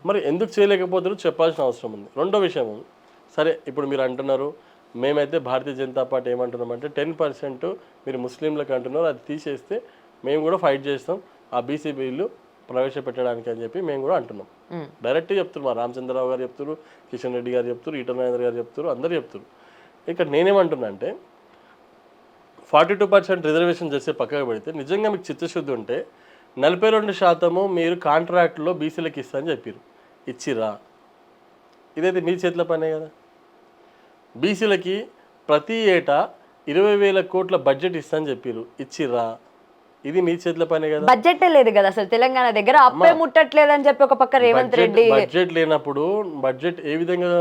మరి ఎందుకు చేయలేకపోతారో చెప్పాల్సిన అవసరం ఉంది. రెండో విషయం, సరే ఇప్పుడు మీరు అంటున్నారు మేమైతే భారతీయ జనతా పార్టీ ఏమంటున్నామంటే 10% మీరు ముస్లింలకు అంటున్నారు, అది తీసేస్తే మేము కూడా ఫైట్ చేస్తాం ఆ బీసీ బిల్లు ప్రవేశపెట్టడానికి అని చెప్పి మేము కూడా అంటున్నాం. డైరెక్ట్గా చెప్తున్నారు, మా రామచంద్రరావు గారు చెప్తారు, కిషన్ రెడ్డి గారు చెప్తారు, ఈటల రాజేందర్ గారు చెప్తారు, అందరు చెప్తారు. ఇక్కడ నేనేమంటున్నా అంటే 42% రిజర్వేషన్ చేసే పక్కకు పెడితే నిజంగా మీకు చిత్తశుద్ధి ఉంటే 42% మీరు కాంట్రాక్ట్లో బీసీలకు ఇస్తా అని చెప్పారు, ఇచ్చిరా? ఇదైతే మీ చేతుల పనే కదా. బీసీలకి ప్రతి ఏటా 20,000 కోట్ల బడ్జెట్ ఇస్తా అని చెప్పారు, ఇచ్చిరా? ఇది మీ చేతుల పనే కదా. బడ్జెట్ లేదు కదా అసలు తెలంగాణ దగ్గర, అప్పే ముట్టట్లేదు అని చెప్పి ఒక పక్క రేవంత్ రెడ్డి. బడ్జెట్ లేనప్పుడు బడ్జెట్ ఏ విధంగా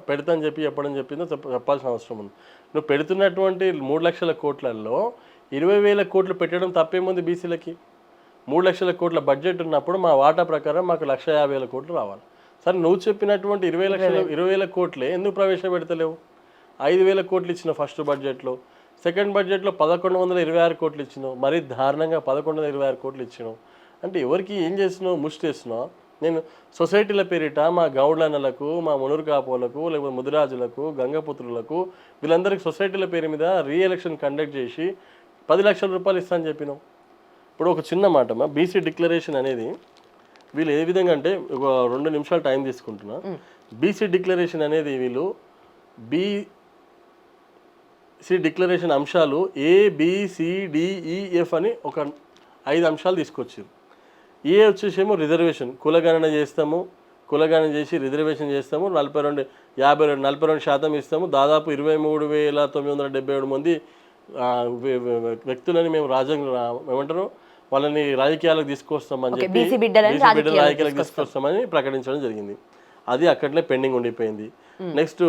పెడతా అని చెప్పి చెప్పిందో చెప్పాల్సిన అవసరం ఉంది. నువ్వు పెడుతున్నటువంటి 3 లక్షల కోట్లలో 20,000 కోట్లు పెట్టడం తప్పేముంది? బీసీలకి 3 లక్షల కోట్ల బడ్జెట్ ఉన్నప్పుడు మా వాటా ప్రకారం మాకు 1,50,000 కోట్లు రావాలి. సరే నువ్వు చెప్పినటువంటి 20,000 కోట్లే ఎందుకు ప్రవేశపెడతలేవు? 5,000 కోట్లు ఇచ్చిన ఫస్ట్ బడ్జెట్లో, సెకండ్ బడ్జెట్లో 1,126 కోట్లు ఇచ్చినావు, మరీ దారుణంగా 1,126 కోట్లు ఇచ్చినావు. అంటే ఎవరికి ఏం చేస్తున్నావు? ముష్టి చేస్తున్నావు. నేను సొసైటీల పేరిట మా గౌడ్లన్నలకు, మా మునురు కాపోలకు, లేకపోతే ముదిరాజులకు, గంగపుత్రులకు వీళ్ళందరికీ సొసైటీల పేరు మీద రీఎలక్షన్ కండక్ట్ చేసి 10 లక్షల రూపాయలు ఇస్తా అని చెప్పినావు. ఇప్పుడు ఒక చిన్న మాట అమ్మా, బీసీ డిక్లరేషన్ అనేది వీళ్ళు ఏ విధంగా అంటే ఒక 2 నిమిషాలు టైం తీసుకుంటున్నా. బీసీ డిక్లరేషన్ అనేది వీళ్ళు బీసీ డిక్లరేషన్ అంశాలు ABCDEF అని ఒక 5 అంశాలు తీసుకొచ్చారు. ఏ వచ్చేసేమో రిజర్వేషన్, కులగణన చేస్తాము, కులగణన చేసి రిజర్వేషన్ చేస్తాము, 42% ఇస్తాము, దాదాపు 23,977 మంది వ్యక్తులని మేము ఏమంటారు వాళ్ళని రాజకీయాలకు తీసుకొస్తామని చెప్పి బీసీ బిడ్డలని రాజకీయాలకు తీసుకొస్తామని ప్రకటించడం జరిగింది. అది అక్కడనే పెండింగ్ ఉండిపోయింది. నెక్స్ట్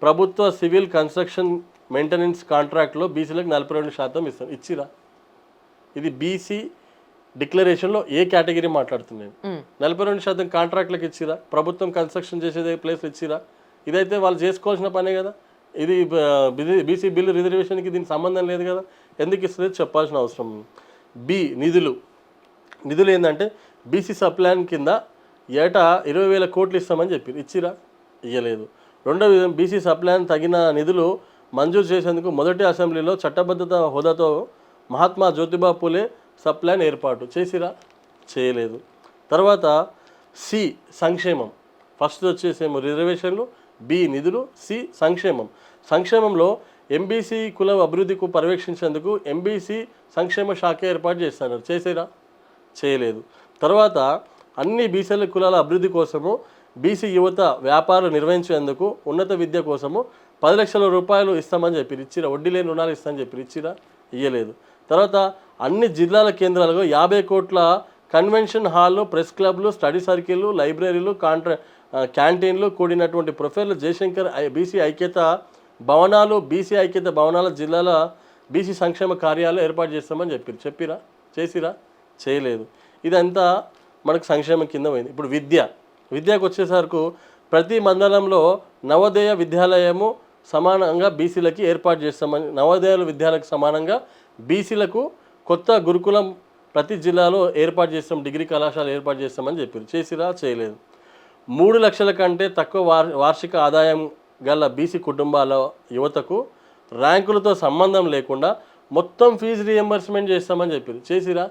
ప్రభుత్వ సివిల్ కన్స్ట్రక్షన్ మెయింటెనెన్స్ కాంట్రాక్ట్లో బీసీలకు 42% ఇస్తాం, ఇచ్చిరా? ఇది బీసీ డిక్లరేషన్లో ఏ కేటగిరీ మాట్లాడుతున్నాను. 42% కాంట్రాక్ట్లకు ఇచ్చిరా? ప్రభుత్వం కన్స్ట్రక్షన్ చేసేదే ప్లేస్ ఇచ్చిరా? ఇదైతే వాళ్ళు చేసుకోవాల్సిన పనే కదా. ఇది బీసీ బిల్లు రిజర్వేషన్కి దీనికి సంబంధం లేదు కదా, ఎందుకు ఇస్తుంది చెప్పాల్సిన అవసరం. నిధులు ఏంటంటే బీసీ సప్లాన్ కింద ఏటా 20,000 కోట్లు ఇస్తామని చెప్పి ఇచ్చిరా? ఇవ్వలేదు. రెండవ విధం బీసీ సప్లాన్ తగిన నిధులు మంజూరు చేసేందుకు మొదటి అసెంబ్లీలో చట్టబద్ధత హోదాతో మహాత్మా జ్యోతిబా పూలే సప్లాన్ ఏర్పాటు చేసిరా? చేయలేదు. తర్వాత సి సంక్షేమం, ఫస్ట్ వచ్చేసేమో రిజర్వేషన్లు, బి నిధులు, సి సంక్షేమంలో ఎంబీసీ కుల అభివృద్ధికి పర్యవేక్షించేందుకు ఎంబీసీ సంక్షేమ శాఖ ఏర్పాటు చేస్తున్నారు, చేసేరా? చేయలేదు. తర్వాత అన్ని బీసీల కులాల అభివృద్ధి కోసము బీసీ యువత వ్యాపారాలు నిర్వహించేందుకు ఉన్నత విద్య కోసము 10 లక్షల రూపాయలు ఇస్తామని చెప్పి ఇచ్చిరా? వడ్డీ లేని రుణాలు ఇస్తామని చెప్పి ఇచ్చిరా? ఇయ్యలేదు. తర్వాత అన్ని జిల్లాల కేంద్రాలకు 50 కోట్ల కన్వెన్షన్ హాల్లు, ప్రెస్ క్లబ్లు, స్టడీ సర్కిళ్ళు, లైబ్రరీలు, క్యాంటీన్లు కూడినటువంటి ప్రొఫెసర్ జయశంకర్ బీసీ ఐక్యత భవనాల జిల్లాల బీసీ సంక్షేమ కార్యాలయం ఏర్పాటు చేస్తామని చెప్పిరా? చేసిరా? చేయలేదు. ఇదంతా మనకు సంక్షేమం కింద పోయింది. ఇప్పుడు విద్యకు వచ్చేసరికి ప్రతి మండలంలో నవోదయ విద్యాలయము సమానంగా బీసీలకి ఏర్పాటు చేస్తామని, నవోదయ విద్యాలయకు సమానంగా బీసీలకు కొత్త గురుకులం ప్రతి జిల్లాలో ఏర్పాటు చేస్తాం, డిగ్రీ కళాశాల ఏర్పాటు చేస్తామని చెప్పారు. చేసిరా? చేయలేదు. 3 లక్షల కంటే తక్కువ వార్షిక ఆదాయం గల బీసీ కుటుంబాల యువతకు ర్యాంకులతో సంబంధం లేకుండా మొత్తం ఫీజు రియంబర్స్మెంట్ చేస్తామని చెప్పారు. చేసిరా?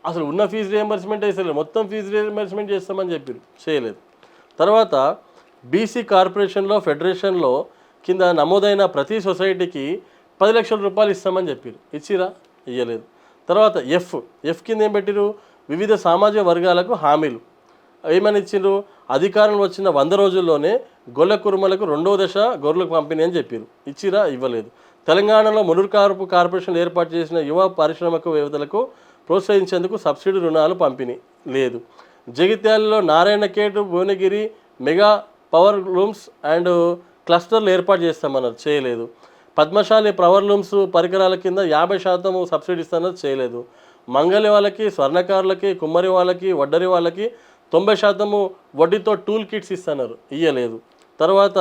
అసలు ఉన్న ఫీజు రియంబర్స్మెంట్ వేసలేదు, మొత్తం ఫీజు రియంబర్స్మెంట్ చేస్తామని చెప్పారు. చేయలేదు. తర్వాత బీసీ కార్పొరేషన్లో ఫెడరేషన్లో కింద నమోదైన ప్రతి సొసైటీకి 10 లక్షల రూపాయలు ఇస్తామని చెప్పారు. ఇచ్చిరా? ఇవ్వలేదు. తర్వాత ఎఫ్ కింద ఏం పెట్టిరు? వివిధ సామాజిక వర్గాలకు హామీలు ఏమని ఇచ్చిండ్రు? అధికారంలో వచ్చిన 100 రోజుల్లోనే గొల్ల కురుమలకు 2వ దశ గొర్రెలకు పంపిణీ అని చెప్పారు. ఇచ్చిరా? ఇవ్వలేదు. తెలంగాణలో మునురు కార్పొరేషన్ ఏర్పాటు చేసిన యువ పారిశ్రామికవేత్తలకు ప్రోత్సహించేందుకు సబ్సిడీ రుణాలు పంపిణీ లేదు. జగిత్యాలలో Narayankhed, Bhuvanagiri mega power looms and క్లస్టర్లు ఏర్పాటు చేస్తామన్నారు. చేయలేదు. పద్మశాలి పవర్ లూమ్స్ పరికరాల కింద 50% సబ్సిడీ ఇస్తామన్నారు. చేయలేదు. మంగళి వాళ్ళకి, స్వర్ణకారులకి, కుమ్మరి వాళ్ళకి, వడ్డరి వాళ్ళకి 90% వడ్డీతో టూల్ కిట్స్ ఇస్తున్నారు. ఇయ్యలేదు. తర్వాత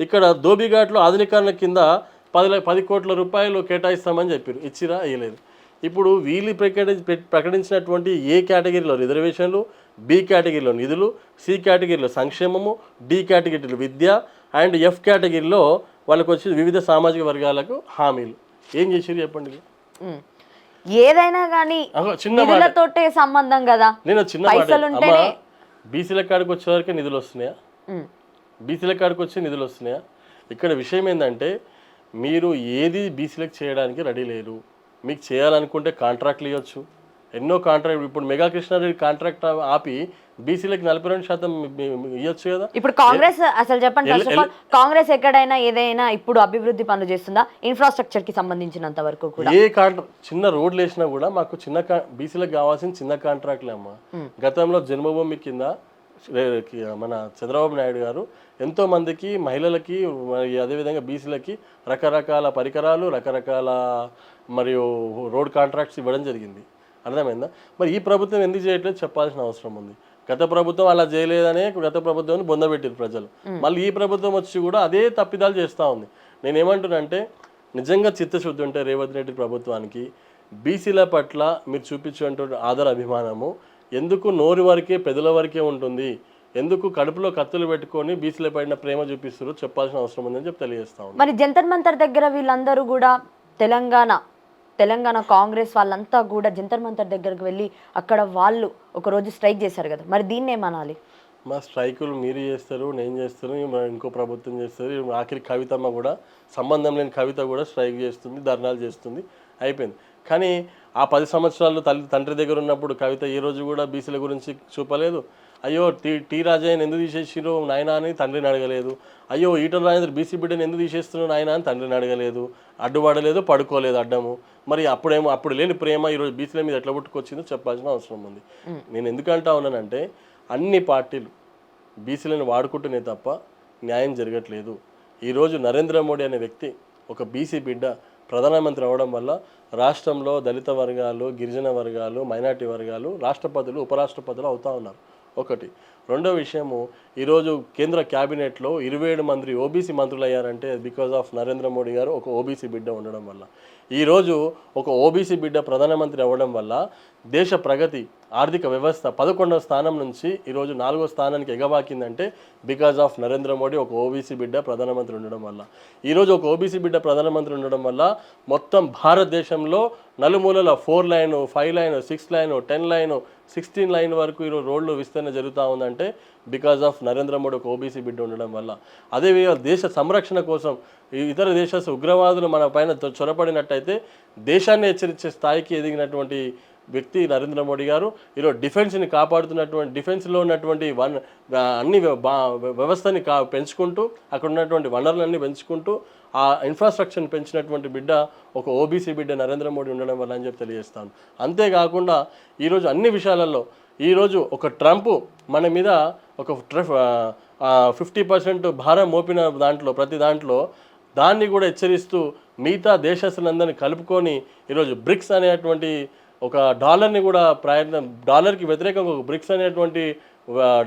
ఇక్కడ ధోబిఘాట్లో ఆధునీకరణ కింద 10 కోట్ల రూపాయలు కేటాయిస్తామని చెప్పారు. ఇచ్చిరా? ఇయ్యలేదు. ఇప్పుడు వీళ్ళు ప్రకటించినటువంటి ఏ కేటగిరీలో రిజర్వేషన్లు, బి కేటగిరీలో నిధులు, సి కేటగిరీలో సంక్షేమము, డి కేటగిరీలో విద్య అండ్ ఎఫ్ కేటగిరీలో వాళ్ళకి వచ్చి వివిధ సామాజిక వర్గాలకు హామీలు. ఏం చేసిరు చెప్పండి? ఏదైనా కానీ నిధులతోటే సంబంధం కదా. నేను చిన్న బీసీల కాడికి వచ్చేవరకే నిధులు వస్తున్నాయా? బీసీల కాడికి వచ్చే నిధులు వస్తున్నాయా? ఇక్కడ విషయం ఏంటంటే మీరు ఏది బీసీలకు చేయడానికి రెడీ లేరు. మీకు చేయాలనుకుంటే కాంట్రాక్ట్లు ఇవ్వచ్చు, ఎన్నో కాంట్రాక్ట్. ఇప్పుడు మెగా కృష్ణారెడ్డి కాంట్రాక్ట్ ఆపి బీసీలకు 42% ఇవ్వచ్చు కదా. ఇప్పుడు కాంగ్రెస్ అసలు చెప్పండి, కాంగ్రెస్ ఎక్కడైనా ఏదైనా ఇప్పుడు అభివృద్ధి పనులు చేస్తుందా? ఇన్ఫ్రాస్ట్రక్చర్ కి సంబంధించినంత వరకు కూడా ఏ చిన్న రోడ్లు వేసినా కూడా మాకు చిన్న బీసీలకు కావాల్సిన చిన్న కాంట్రాక్ట్లే అమ్మా. గతంలో జన్మభూమి కింద మన చంద్రబాబు నాయుడు గారు ఎంతో మందికి మహిళలకి అదేవిధంగా బీసీలకి రకరకాల పరికరాలు, రకరకాల మరియు రోడ్ కాంట్రాక్ట్స్ ఇవ్వడం జరిగింది. అర్థమైందా? మరి ఈ ప్రభుత్వం ఎందుకు చేయట్లేదు చెప్పాల్సిన అవసరం ఉంది. గత ప్రభుత్వం అలా చేయలేదనే గత ప్రభుత్వాన్ని బొందబెట్టారు ప్రజలు. మళ్ళీ ఈ ప్రభుత్వం వచ్చి కూడా అదే తప్పిదాలు చేస్తూ ఉంది. నేనేమంటున్నానంటే నిజంగా చిత్తశుద్ధి ఉంటే రేవంత్ రెడ్డి ప్రభుత్వానికి బీసీల పట్ల మీరు చూపించేటువంటి ఆదర అభిమానము ఎందుకు నోరు వరకే పెదల వరకే ఉంటుంది, ఎందుకు కడుపులో కత్తులు పెట్టుకొని బీసీల పైన ప్రేమ చూపిస్తారో చెప్పాల్సిన అవసరం ఉందని చెప్పి తెలియజేస్తా ఉంది. మరి జంతర్ మంతర్ దగ్గర వీళ్ళందరూ కూడా తెలంగాణ తెలంగాణ కాంగ్రెస్ వాళ్ళంతా కూడా జంతర్ మంతర్ దగ్గరకు వెళ్ళి అక్కడ వాళ్ళు ఒక రోజు స్ట్రైక్ చేశారు కదా, మరి దీన్ని ఏమనాలి? మా స్ట్రైకులు మీరు చేస్తారు, నేను చేస్తాను, ఇంకో ప్రభుత్వం చేస్తారు. ఆఖరి కవితమ్మ కూడా, సంబంధం లేని కవిత కూడా స్ట్రైక్ చేస్తుంది, ధర్నాలు చేస్తుంది, అయిపోయింది. కానీ ఆ 10 సంవత్సరాలు తండ్రి దగ్గర ఉన్నప్పుడు కవిత ఏ రోజు కూడా బీసీల గురించి చూపలేదు. అయ్యో టీ రాజయ్యని ఎందుకు తీసేసిరో నాయన అని తండ్రిని అడగలేదు. అయ్యో ఈటల రాజేంద్ర బీసీ బిడ్డని ఎందుకు తీసేస్తున్నావు నాయన అని తండ్రిని అడగలేదు. అడ్డుపడలేదు, పడుకోలేదు అడ్డము. మరి అప్పుడు లేని ప్రేమ ఈరోజు బీసీల మీద ఎట్లా పుట్టుకొచ్చిందో చెప్పాల్సిన అవసరం ఉంది. నేను ఎందుకంటా ఉన్నానంటే అన్ని పార్టీలు బీసీలను వాడుకుంటూనే తప్ప న్యాయం జరగట్లేదు. ఈరోజు నరేంద్ర మోడీ అనే వ్యక్తి ఒక బీసీ బిడ్డ ప్రధానమంత్రి అవ్వడం వల్ల రాష్ట్రంలో దళిత వర్గాలు, గిరిజన వర్గాలు, మైనార్టీ వర్గాలు రాష్ట్రపతులు, ఉపరాష్ట్రపతులు అవుతా ఉన్నారు. ఒకటి. రెండో విషయము, ఈరోజు కేంద్ర క్యాబినెట్లో 27 మంది ఓబీసీ మంత్రులు అయ్యారంటే బికాజ్ ఆఫ్ నరేంద్ర మోడీ గారు ఒక ఓబీసీ బిడ్డ ఉండడం వల్ల. ఈరోజు ఒక ఓబీసీ బిడ్డ ప్రధానమంత్రి అవ్వడం వల్ల దేశ ప్రగతి, ఆర్థిక వ్యవస్థ 11వ స్థానం నుంచి ఈరోజు 4వ స్థానానికి ఎగబాకిందంటే బికాజ్ ఆఫ్ నరేంద్ర మోడీ ఒక ఓబీసీ బిడ్డ ప్రధానమంత్రి ఉండడం వల్ల. ఈరోజు ఒక ఓబీసీ బిడ్డ ప్రధానమంత్రి ఉండడం వల్ల మొత్తం భారతదేశంలో నలుమూలల 4 line, 5 line, 6 line, 10 line, 16 line వరకు ఈరోజు రోడ్లు విస్తరణ జరుగుతూ ఉందంటే బికాజ్ ఆఫ్ నరేంద్ర మోడీ ఒక ఓబీసీ బిడ్డ ఉండడం వల్ల. అదేవిధంగా దేశ సంరక్షణ కోసం ఇతర దేశ ఉగ్రవాదులు మన పైన చొరబడినట్టయితే దేశాన్ని హెచ్చరించే స్థాయికి ఎదిగినటువంటి వ్యక్తి నరేంద్ర మోడీ గారు. ఈరోజు డిఫెన్స్ని కాపాడుతున్నటువంటి, డిఫెన్స్లో ఉన్నటువంటి అన్ని వ్యవస్థని పెంచుకుంటూ, అక్కడ ఉన్నటువంటి వనరులన్నీ పెంచుకుంటూ ఆ ఇన్ఫ్రాస్ట్రక్చర్ని పెంచినటువంటి బిడ్డ ఒక ఓబీసీ బిడ్డ నరేంద్ర మోడీ ఉండడం వల్ల అని చెప్పి తెలియజేస్తాను. అంతేకాకుండా ఈరోజు అన్ని విషయాలలో ఈరోజు ఒక ట్రంప్ మన మీద ఒక 50% భారం మోపిన దాంట్లో, ప్రతి దాంట్లో దాన్ని కూడా హెచ్చరిస్తూ మిగతా దేశస్తులందరినీ కలుపుకొని ఈరోజు బ్రిక్స్ అనేటువంటి ఒక డాలర్ని కూడా డాలర్కి వ్యతిరేకంగా ఒక బ్రిక్స్ అనేటువంటి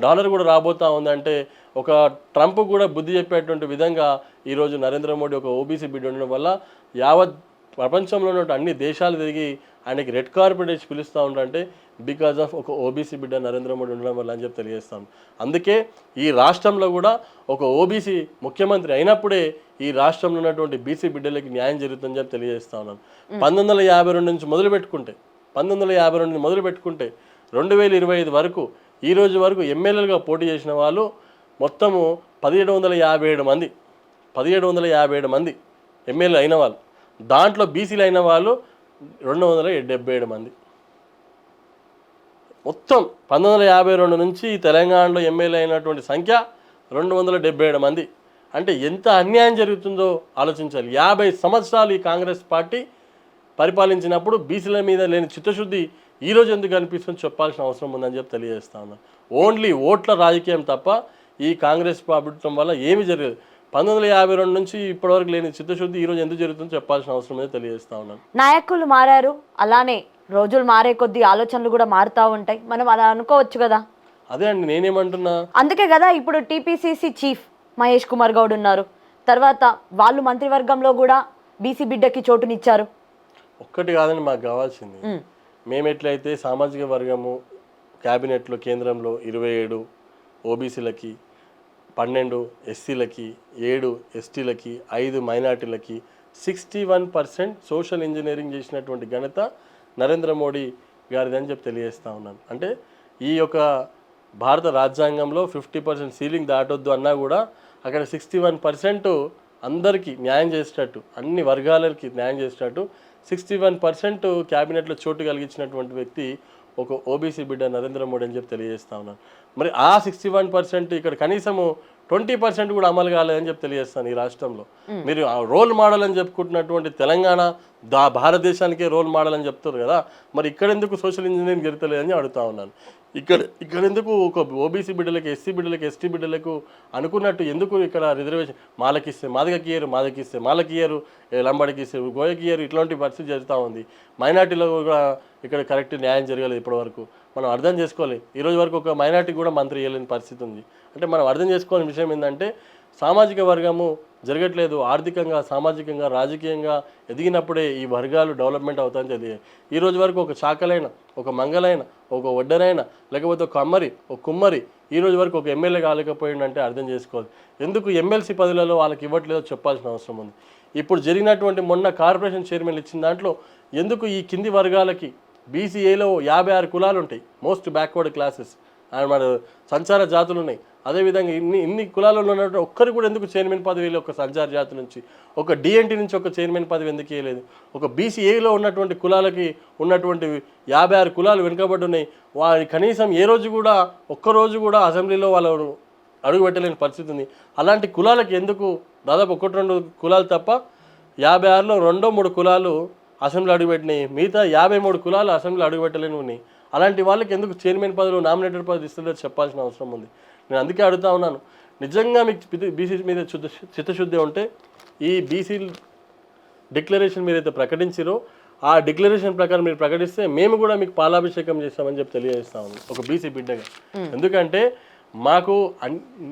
డాలర్ కూడా రాబోతా ఉందంటే ఒక ట్రంప్ కూడా బుద్ధి చెప్పేటువంటి విధంగా ఈరోజు నరేంద్ర మోడీ ఒక ఓబీసీ బిడ్డ ఉండడం వల్ల యావత్ ప్రపంచంలో ఉన్న అన్ని దేశాలు తిరిగి ఆయనకి రెడ్ కార్పెట్ వేసి పిలుస్తూ ఉంటారంటే బికాజ్ ఆఫ్ ఒక ఓబీసీ బిడ్డ నరేంద్ర మోడీ ఉండడం వల్ల అని చెప్పి తెలియజేస్తాం. అందుకే ఈ రాష్ట్రంలో కూడా ఒక ఓబీసీ ముఖ్యమంత్రి అయినప్పుడే ఈ రాష్ట్రంలో ఉన్నటువంటి బీసీ బిడ్డలకి న్యాయం జరుగుతుందని చెప్పి తెలియజేస్తా ఉన్నాను. 1952 నుంచి మొదలు పెట్టుకుంటే 2025 వరకు ఈ రోజు వరకు ఎమ్మెల్యేలుగా పోటీ చేసిన వాళ్ళు మొత్తము 1757 మంది ఎమ్మెల్యేలు అయిన వాళ్ళు. దాంట్లో బీసీలు అయిన వాళ్ళు 277 మంది. మొత్తం 1952 నుంచి తెలంగాణలో ఎమ్మెల్యే అయినటువంటి సంఖ్య 277 మంది. అంటే ఎంత అన్యాయం జరుగుతుందో ఆలోచించాలి. 50 సంవత్సరాలు ఈ కాంగ్రెస్ పార్టీ పరిపాలించినప్పుడు బీసీల మీద లేని చిత్తశుద్ధి ఈరోజు ఎందుకు అనిపిస్తుందో చెప్పాల్సిన అవసరం ఉందని చెప్పి తెలియజేస్తా ఉన్నాను. ఓన్లీ ఓట్ల రాజకీయం తప్ప ఈ కాంగ్రెస్ ప్రభుత్వం వల్ల ఏమీ జరగదు. 1952 నుంచి ఇప్పటివరకు లేని చిత్తశుద్ధి ఈరోజు ఎందుకు జరుగుతుందో చెప్పాల్సిన అవసరం ఉందని తెలియజేస్తా ఉన్నాను. నాయకులు మారారు, అలానే రోజులు మారే కొద్దీ ఆలోచనలు కూడా మారుతూ ఉంటాయి, మనం అలా అనుకోవచ్చు కదా. అదే అండి నేనేమంటున్నా, అందుకే కదా ఇప్పుడు టీపీసీసీ చీఫ్ మహేష్ కుమార్ గౌడ్ ఉన్నారు. తర్వాత వాళ్ళు మంత్రివర్గంలో కూడా బీసీ బిడ్డకి చోటునిచ్చారు. ఒక్కటి కాదండి మాకు కావాల్సింది, మేము ఎట్లయితే సామాజిక వర్గము క్యాబినెట్లో కేంద్రంలో 27 ఓబీసీలకి, 12 ఎస్సీలకి, 7 ఎస్టీలకి, 5 మైనార్టీలకి 61% సోషల్ ఇంజనీరింగ్ చేసినటువంటి ఘనత నరేంద్ర మోడీ గారిదని చెప్పి తెలియజేస్తూ ఉన్నాను. అంటే ఈ యొక్క భారత రాజ్యాంగంలో 50% సీలింగ్ దాటొద్దు అన్నా కూడా అక్కడ 61% అందరికీ న్యాయం చేసేటట్టు, అన్ని వర్గాలకి న్యాయం చేసేటట్టు 61% క్యాబినెట్లో చోటు కలిగించినటువంటి వ్యక్తి ఒక ఓబీసీ బిడ్డ నరేంద్ర మోడీ అని చెప్పి తెలియజేస్తా ఉన్నాను. మరి ఆ 61% ఇక్కడ కనీసము 20% కూడా అమలు కాలేదని చెప్పి తెలియజేస్తాను. ఈ రాష్ట్రంలో మీరు రోల్ మోడల్ అని చెప్పుకుంటున్నటువంటి తెలంగాణ భారతదేశానికే రోల్ మోడల్ అని చెప్తారు కదా, మరి ఇక్కడ ఎందుకు సోషల్ ఇంజనీరింగ్ జరుగుతలేదని అడుగుతా ఉన్నాను. ఇక్కడ ఎందుకు ఒక ఓబీసీ బిడ్డలకి, ఎస్సీ బిడ్డలకి, ఎస్టీ బిడ్డలకు అనుకున్నట్టు ఎందుకు ఇక్కడ రిజర్వేషన్ మాలకిస్తే మాదిగకియ్యరు, మాదికిస్తే మాలకియ్యరు, లంబడికిస్తే గోయకియ్యరు, ఇట్లాంటి పరిస్థితి జరుగుతూ ఉంది. మైనార్టీలో కూడా ఇక్కడ కరెక్ట్ న్యాయం జరగలేదు ఇప్పటివరకు. మనం అర్థం చేసుకోవాలి, ఈరోజు వరకు ఒక మైనార్టీ కూడా మంత్రి ఇవ్వలేని పరిస్థితి ఉంది. అంటే మనం అర్థం చేసుకోవాల్సిన విషయం ఏంటంటే సామాజిక వర్గము జరగట్లేదు. ఆర్థికంగా, సామాజికంగా, రాజకీయంగా ఎదిగినప్పుడే ఈ వర్గాలు డెవలప్మెంట్ అవుతాయని తెలియదు. ఈ రోజు వరకు ఒక చాకలైన, ఒక మంగలైన, ఒక వడ్డరైన, లేకపోతే ఒక కమ్మరి, ఒక కుమ్మరి ఈ రోజు వరకు ఒక ఎమ్మెల్యే కాలేకపోయిందంటే అర్థం చేసుకోవాలి. ఎందుకు ఎమ్మెల్సీ పదవులలో వాళ్ళకి ఇవ్వట్లేదో చెప్పాల్సిన అవసరం ఉంది. ఇప్పుడు జరిగినటువంటి మొన్న కార్పొరేషన్ చైర్మన్లు ఇచ్చిన దాంట్లో ఎందుకు ఈ కింది వర్గాలకి బీసీఏలో 56 కులాలు ఉంటాయి, మోస్ట్ బ్యాక్వర్డ్ క్లాసెస్ అండ్ మన సంచార జాతులు ఉన్నాయి. అదేవిధంగా ఇన్ని కులాలలో ఉన్నట్టు ఒక్కరు కూడా ఎందుకు చైర్మన్ పదవి ఒక సంచార జాతి నుంచి, ఒక డిఎన్టీ నుంచి ఒక చైర్మన్ పదవి ఎందుకు ఇవ్వలేదు? ఒక బీసీఏలో ఉన్నటువంటి కులాలకి ఉన్నటువంటి 56 కులాలు వెనుకబడి ఉన్నాయి. వారి కనీసం ఏ రోజు కూడా ఒక్కరోజు కూడా అసెంబ్లీలో వాళ్ళు అడుగు పెట్టలేని పరిస్థితి ఉంది. అలాంటి కులాలకి ఎందుకు దాదాపు 1-2 కులాలు తప్ప 56లో 2-3 కులాలు అసెంబ్లీ అడుగుపెట్టినాయి, మిగతా 53 కులాలు అసెంబ్లీ అడుగుపెట్టలేని ఉన్నాయి. అలాంటి వాళ్ళకి ఎందుకు చైర్మన్ పదవులు, నామినేటెడ్ పదవి ఇస్తుందో చెప్పాల్సిన అవసరం ఉంది. నేను అందుకే అడుగుతా ఉన్నాను, నిజంగా మీకు బీసీ మీద చిత్తశుద్ధి ఉంటే ఈ బీసీ డిక్లరేషన్ మీరైతే ప్రకటించారో ఆ డిక్లరేషన్ ప్రకారం మీరు ప్రకటిస్తే మేము కూడా మీకు పాలాభిషేకం చేస్తామని చెప్పి తెలియజేస్తా ఉంది ఒక బీసీ బిడ్డగా. ఎందుకంటే మాకు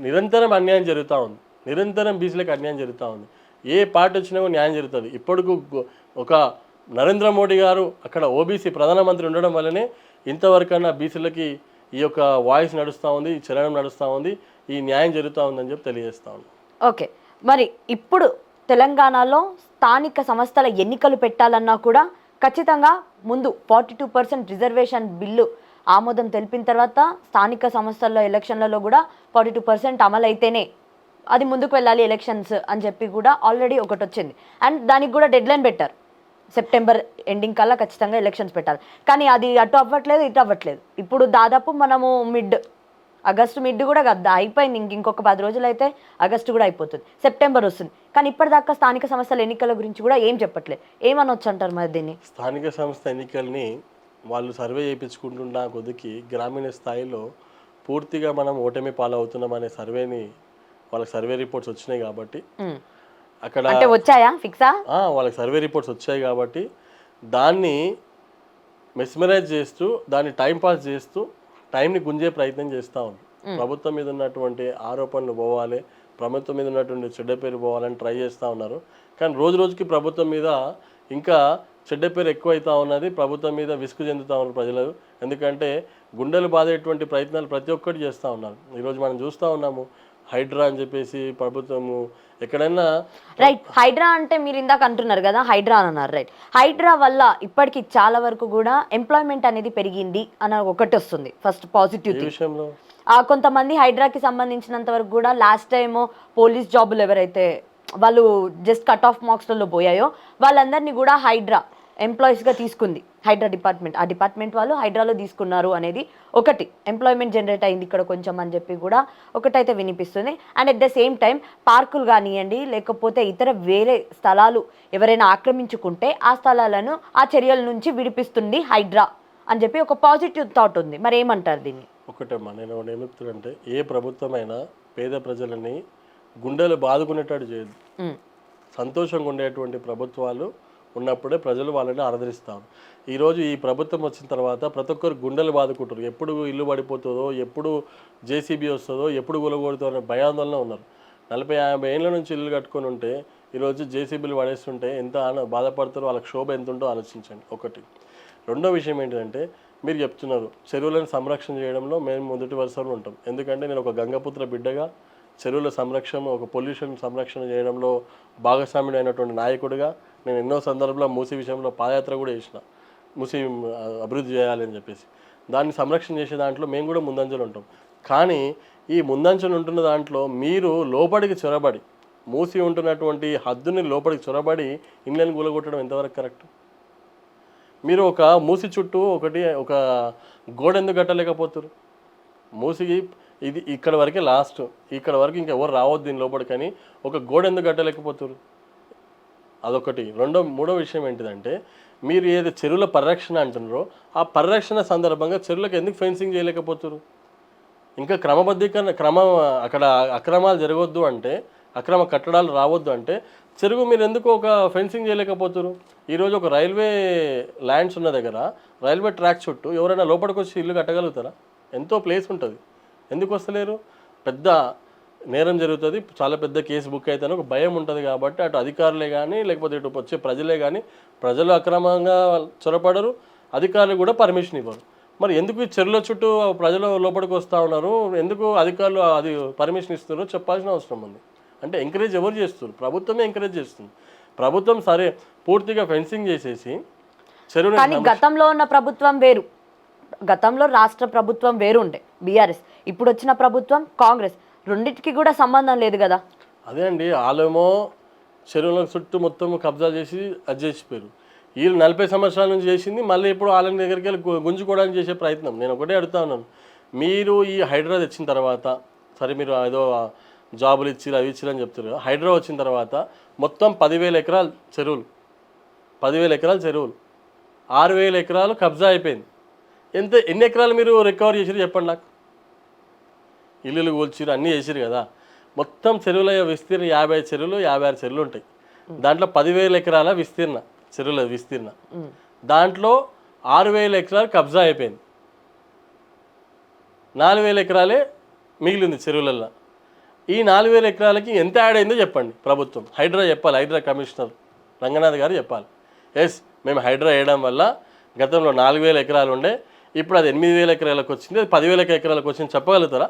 నిరంతరం అన్యాయం జరుగుతూ ఉంది, నిరంతరం బీసీలకు అన్యాయం జరుగుతూ ఉంది. ఏ పార్టీ వచ్చినా కూడా న్యాయం జరుగుతుంది. ఇప్పటికు ఒక నరేంద్ర మోడీ గారు అక్కడ ఓబీసీ ప్రధానమంత్రి ఉండడం వల్లనే ఇంతవరకన్నా బీసీలకి ఈ యొక్క వాయిస్ నడుస్తూ ఉంది, ఈ చలనం నడుస్తూ ఉంది, ఈ న్యాయం జరుగుతూ ఉందని చెప్పి తెలియజేస్తా ఉంది. ఓకే, మరి ఇప్పుడు తెలంగాణలో స్థానిక సంస్థల ఎన్నికలు పెట్టాలన్నా కూడా ఖచ్చితంగా ముందు 42% రిజర్వేషన్ బిల్లు ఆమోదం తెలిపిన తర్వాత స్థానిక సంస్థల్లో ఎలక్షన్లలో కూడా 42% అమలు అయితేనే అది ముందుకు వెళ్ళాలి ఎలక్షన్స్ అని చెప్పి కూడా ఆల్రెడీ ఒకటి వచ్చింది. అండ్ దానికి కూడా డెడ్లైన్ పెట్టారు, సెప్టెంబర్ ఎండింగ్ కల్లా ఖచ్చితంగా ఎలక్షన్స్ పెట్టాలి. కానీ అది అటు అవ్వట్లేదు, ఇటు అవ్వట్లేదు. ఇప్పుడు దాదాపు మనము ఆగస్టు మిడ్ కూడా కదా అయిపోయింది, ఇంకొక 10 రోజులు అయితే ఆగస్టు కూడా అయిపోతుంది, సెప్టెంబర్ వస్తుంది. కానీ ఇప్పటిదాకా స్థానిక సంస్థల ఎన్నికల గురించి కూడా ఏం చెప్పట్లేదు. ఏమనొచ్చు అంటారు మరి దీన్ని? స్థానిక సంస్థ ఎన్నికల్ని వాళ్ళు సర్వే చేయించుకుంటున్న కొద్దికి గ్రామీణ స్థాయిలో పూర్తిగా మనం ఓటమి పాలవుతున్నాం అనే సర్వేని వాళ్ళకి సర్వే రిపోర్ట్స్ వచ్చినాయి కాబట్టి అక్కడ అంటే వచ్చాయా ఫిక్సా? వాళ్ళకి సర్వే రిపోర్ట్స్ వచ్చాయి కాబట్టి దాన్ని మెస్మరైజ్ చేస్తూ దాన్ని టైంపాస్ చేస్తూ టైంని గుంజే ప్రయత్నం చేస్తూ ఉంది. ప్రభుత్వం మీద ఉన్నటువంటి ఆరోపణలు పోవాలి, ప్రభుత్వం మీద ఉన్నటువంటి చెడ్డ పేరు పోవాలని ట్రై చేస్తూ ఉన్నారు. కానీ రోజు రోజుకి ప్రభుత్వం మీద ఇంకా చెడ్డ పేరు ఎక్కువైతా ఉన్నది, ప్రభుత్వం మీద విసుగు చెందుతూ ఉన్నారు ప్రజలు. ఎందుకంటే గుండెలు బాధేటువంటి ప్రయత్నాలు ప్రతి ఒక్కటి చేస్తూ ఉన్నారు. ఈరోజు మనం చూస్తూ ఉన్నాము, హైడ్రా అని చెప్పేసి ప్రభుత్వము ఎక్కడైనా రైట్. హైడ్రా అంటే మీరు ఇందాక అంటున్నారు కదా, హైడ్రా అని అన్నారు, రైట్. హైడ్రా వల్ల ఇప్పటికి చాలా వరకు కూడా ఎంప్లాయ్మెంట్ అనేది పెరిగింది అని ఒకటి వస్తుంది ఫస్ట్ పాజిటివ్ విషయంలో. కొంతమంది హైడ్రాకి సంబంధించినంత వరకు కూడా లాస్ట్ టైము పోలీస్ జాబులు ఎవరైతే వాళ్ళు జస్ట్ కట్ ఆఫ్ మార్క్స్లలో పోయాయో వాళ్ళందరినీ కూడా హైడ్రా ఎంప్లాయీస్గా తీసుకుంది, హైడ్రా డిపార్ట్మెంట్. ఆ డిపార్ట్మెంట్ వాళ్ళు హైడ్రాలో తీసుకున్నారు అనేది ఒకటి ఎంప్లాయ్మెంట్ జనరేట్ అయింది ఇక్కడ కొంచెం అని చెప్పి కూడా ఒకటైతే వినిపిస్తుంది. And at the same time పార్కులు కానివ్వండి, లేకపోతే ఇతర వేరే స్థలాలు ఎవరైనా ఆక్రమించుకుంటే ఆ స్థలాలను ఆ చర్యల నుంచి విడిపిస్తుంది హైడ్రా అని చెప్పి ఒక పాజిటివ్ థాట్ ఉంది. మరి ఏమంటారు దీన్ని? ఒకటమ్మా, నేను ఏమిస్తుంటే ఏ ప్రభుత్వమైనా పేద ప్రజలని గుండెలు బాదుకునేటట్టు చేయదు. సంతోషంగా ఉండేటువంటి ప్రభుత్వాలు ఉన్నప్పుడే ప్రజలు వాళ్ళని ఆదరిస్తారు. ఈరోజు ఈ ప్రభుత్వం వచ్చిన తర్వాత ప్రతి ఒక్కరు గుండెలు బాదుకుంటారు. ఎప్పుడు ఇల్లు పడిపోతుందో, ఎప్పుడు జేసీబీ వస్తుందో, ఎప్పుడు గులగొడుతుందో అనే భయాందోళన ఉన్నారు. 40-50 ఏళ్ళ నుంచి ఇల్లు కట్టుకొని ఉంటే ఈరోజు జేసీబీలు పడేస్తుంటే ఎంత బాధపడతారో, వాళ్ళకి శోభ ఎంత ఉందో ఆలోచించండి. ఒకటి. రెండో విషయం ఏంటంటే, మీరు చెప్తున్నారు చెరువులను సంరక్షణ చేయడంలో మేము మొదటి వరుసలో ఉంటాం. ఎందుకంటే నేను ఒక గంగపుత్ర బిడ్డగా చెరువుల సంరక్షణ, ఒక పొల్యూషన్ సంరక్షణ చేయడంలో భాగస్వామ్యుడు అయినటువంటి నాయకుడిగా నేను ఎన్నో సందర్భంలో మూసీ విషయంలో పాదయాత్ర కూడా చేసిన, మూసీ అభివృద్ధి చేయాలని చెప్పేసి. దాన్ని సంరక్షణ చేసే దాంట్లో మేము కూడా ముందంజలు ఉంటాం. కానీ ఈ ముందంజలు ఉంటున్న దాంట్లో మీరు లోపలికి చొరబడి, మూసి ఉంటున్నటువంటి హద్దుని లోపలికి చొరబడి ఇళ్ళని కూలగొట్టడం ఎంతవరకు కరెక్ట్? మీరు ఒక మూసి చుట్టూ ఒక గోడ ఎందుకు కట్టలేకపోతారు? మూసికి ఇది ఇక్కడ వరకే లాస్ట్, ఇక్కడ వరకు ఇంకెవరు రావద్దు దీని లోపలికి అని ఒక గోడ ఎందుకు కట్టలేకపోతారు? అదొకటి. మూడో విషయం ఏంటిదంటే, మీరు ఏదో చెరువుల పరిరక్షణ అంటున్నారో ఆ పరిరక్షణ సందర్భంగా చెరువులకు ఎందుకు ఫెన్సింగ్ చేయలేకపోతారు? ఇంకా అక్కడ అక్రమాలు జరగొద్దు అంటే, అక్రమ కట్టడాలు రావద్దు అంటే చెరువు మీరు ఎందుకు ఒక ఫెన్సింగ్ చేయలేకపోతారు? ఈరోజు ఒక రైల్వే ల్యాండ్స్ ఉన్న దగ్గర రైల్వే ట్రాక్ చుట్టూ ఎవరైనా లోపలికి వచ్చి ఇల్లు కట్టగలుగుతారా? ఎంతో ప్లేస్ ఉంటుంది, ఎందుకు వస్తలేరు? పెద్ద నేరం జరుగుతుంది, చాలా పెద్ద కేసు బుక్ అవుతాను ఒక భయం ఉంటుంది. కాబట్టి అటు అధికారులే కానీ లేకపోతే ఇటు వచ్చే ప్రజలే కానీ ప్రజలు అక్రమంగా చొరపడరు, అధికారులు కూడా పర్మిషన్ ఇవ్వరు. మరి ఎందుకు ఈ చెరువుల చుట్టూ ప్రజలు లోపలికి వస్తూ ఉన్నారు, ఎందుకు అధికారులు అది పర్మిషన్ ఇస్తున్నారో చెప్పాల్సిన అవసరం ఉంది. అంటే ఎంకరేజ్ ఎవరు చేస్తున్నారు? ప్రభుత్వమే ఎంకరేజ్ చేస్తుంది. ప్రభుత్వం సరే పూర్తిగా ఫెన్సింగ్ చేసేసి చెరువుని కానీ గతంలో ఉన్న ప్రభుత్వం వేరు, గతంలో రాష్ట్ర ప్రభుత్వం వేరు ఉండే బీఆర్ఎస్, ఇప్పుడు వచ్చిన ప్రభుత్వం కాంగ్రెస్, రెండింటికి కూడా సంబంధం లేదు కదా. అదే అండి, వాళ్ళేమో చెరువుల చుట్టూ మొత్తం కబ్జా చేసి అది చేసిపోయారు. వీళ్ళు 40 సంవత్సరాల నుంచి చేసింది మళ్ళీ ఇప్పుడు వాళ్ళని దగ్గరికి వెళ్ళి గుంజుకోవడానికి చేసే ప్రయత్నం. నేను ఒకటే అడుగుతా ఉన్నాను, మీరు ఈ హైడ్రా తెచ్చిన తర్వాత సరే మీరు ఏదో జాబులు ఇచ్చిరు అవి ఇచ్చిరు అని చెప్తారు కదా, హైడ్రా వచ్చిన తర్వాత మొత్తం 10,000 ఎకరాలు చెరువులు, 10,000 ఎకరాలు చెరువులు, 6,000 ఎకరాలు కబ్జా అయిపోయింది. ఎన్ని ఎకరాలు మీరు రికవర్ చేసిరు చెప్పండి నాకు? ఇల్లులు కూల్చిరు అన్నీ చేసిరు కదా. మొత్తం చెరువుల విస్తీర్ణ 50 చెరువులు 56 చెరువులు ఉంటాయి. దాంట్లో 10,000 ఎకరాల విస్తీర్ణ చెరువుల విస్తీర్ణ, దాంట్లో 6,000 ఎకరాలు కబ్జా అయిపోయింది, 4,000 ఎకరాలే మిగిలింది చెరువులలో. ఈ 4,000 ఎకరాలకి ఎంత యాడ్ అయిందో చెప్పండి ప్రభుత్వం. హైడ్రా చెప్పాలి, హైడ్రా కమిషనర్ రంగనాథ్ గారు చెప్పాలి. ఎస్ మేము హైడ్రా వేయడం వల్ల గతంలో 4,000 ఎకరాలు ఉండే, ఇప్పుడు అది 8,000 ఎకరాలకు వచ్చింది, అది 10,000 ఎకరాలకు వచ్చింది చెప్పగలుగుతారా?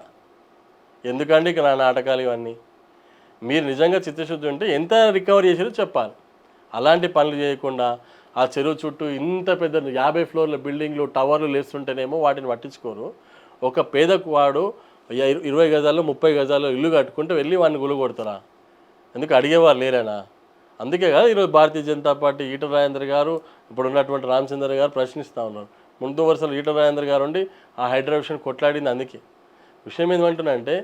ఎందుకండి ఇక నా నాటకాలు ఇవన్నీ? మీరు నిజంగా చిత్తశుద్ధి ఉంటే ఎంత రికవర్ చేసారో చెప్పాలి. అలాంటి పనులు చేయకుండా ఆ చెరువు చుట్టూ ఇంత పెద్ద 50 ఫ్లోర్ల బిల్డింగ్లు టవర్లు లేస్తుంటేనేమో వాటిని పట్టించుకోరు. ఒక పేదకు వాడు 20 గజాల్లో 30 గజాల్లో ఇల్లు కట్టుకుంటే వెళ్ళి వాడిని గులగొడతారా? ఎందుకు అడిగేవారు లేరేనా? అందుకే కదా ఈరోజు భారతీయ జనతా పార్టీ ఈటల రాజేందర్ గారు, ఇప్పుడు ఉన్నటువంటి రామచంద్ర గారు ప్రశ్నిస్తూ ఉన్నారు. ముందు వరుసలో ఈటల రాజేందర్ గారు ఉండి ఆ హైడ్రా విషయం కొట్లాడింది. అందుకే విషయం ఏమంటున్నా అంటే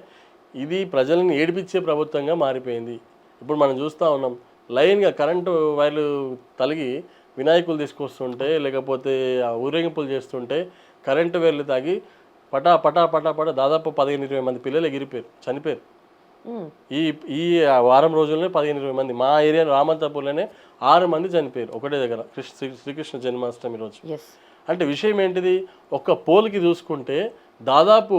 ఇది ప్రజల్ని ఏడిపించే ప్రభుత్వంగా మారిపోయింది. ఇప్పుడు మనం చూస్తూ ఉన్నాం, లైన్గా కరెంటు వైర్లు తలిగి వినాయకులు తీసుకొస్తుంటే లేకపోతే ఊరేగింపులు చేస్తుంటే కరెంటు వైర్లు తాగి పటా పటా పటా పటా దాదాపు 15-20 మంది పిల్లలు ఎగిరిపోయారు, చనిపోయారు. ఈ వారం రోజుల్లోనే 15-20 మంది. మా ఏరియా రామంతపూర్లోనే 6 మంది చనిపోయారు ఒకటే దగ్గర శ్రీకృష్ణ జన్మాష్టమి రోజు. అంటే విషయం ఏంటిది? ఒక్క పోల్కి చూసుకుంటే దాదాపు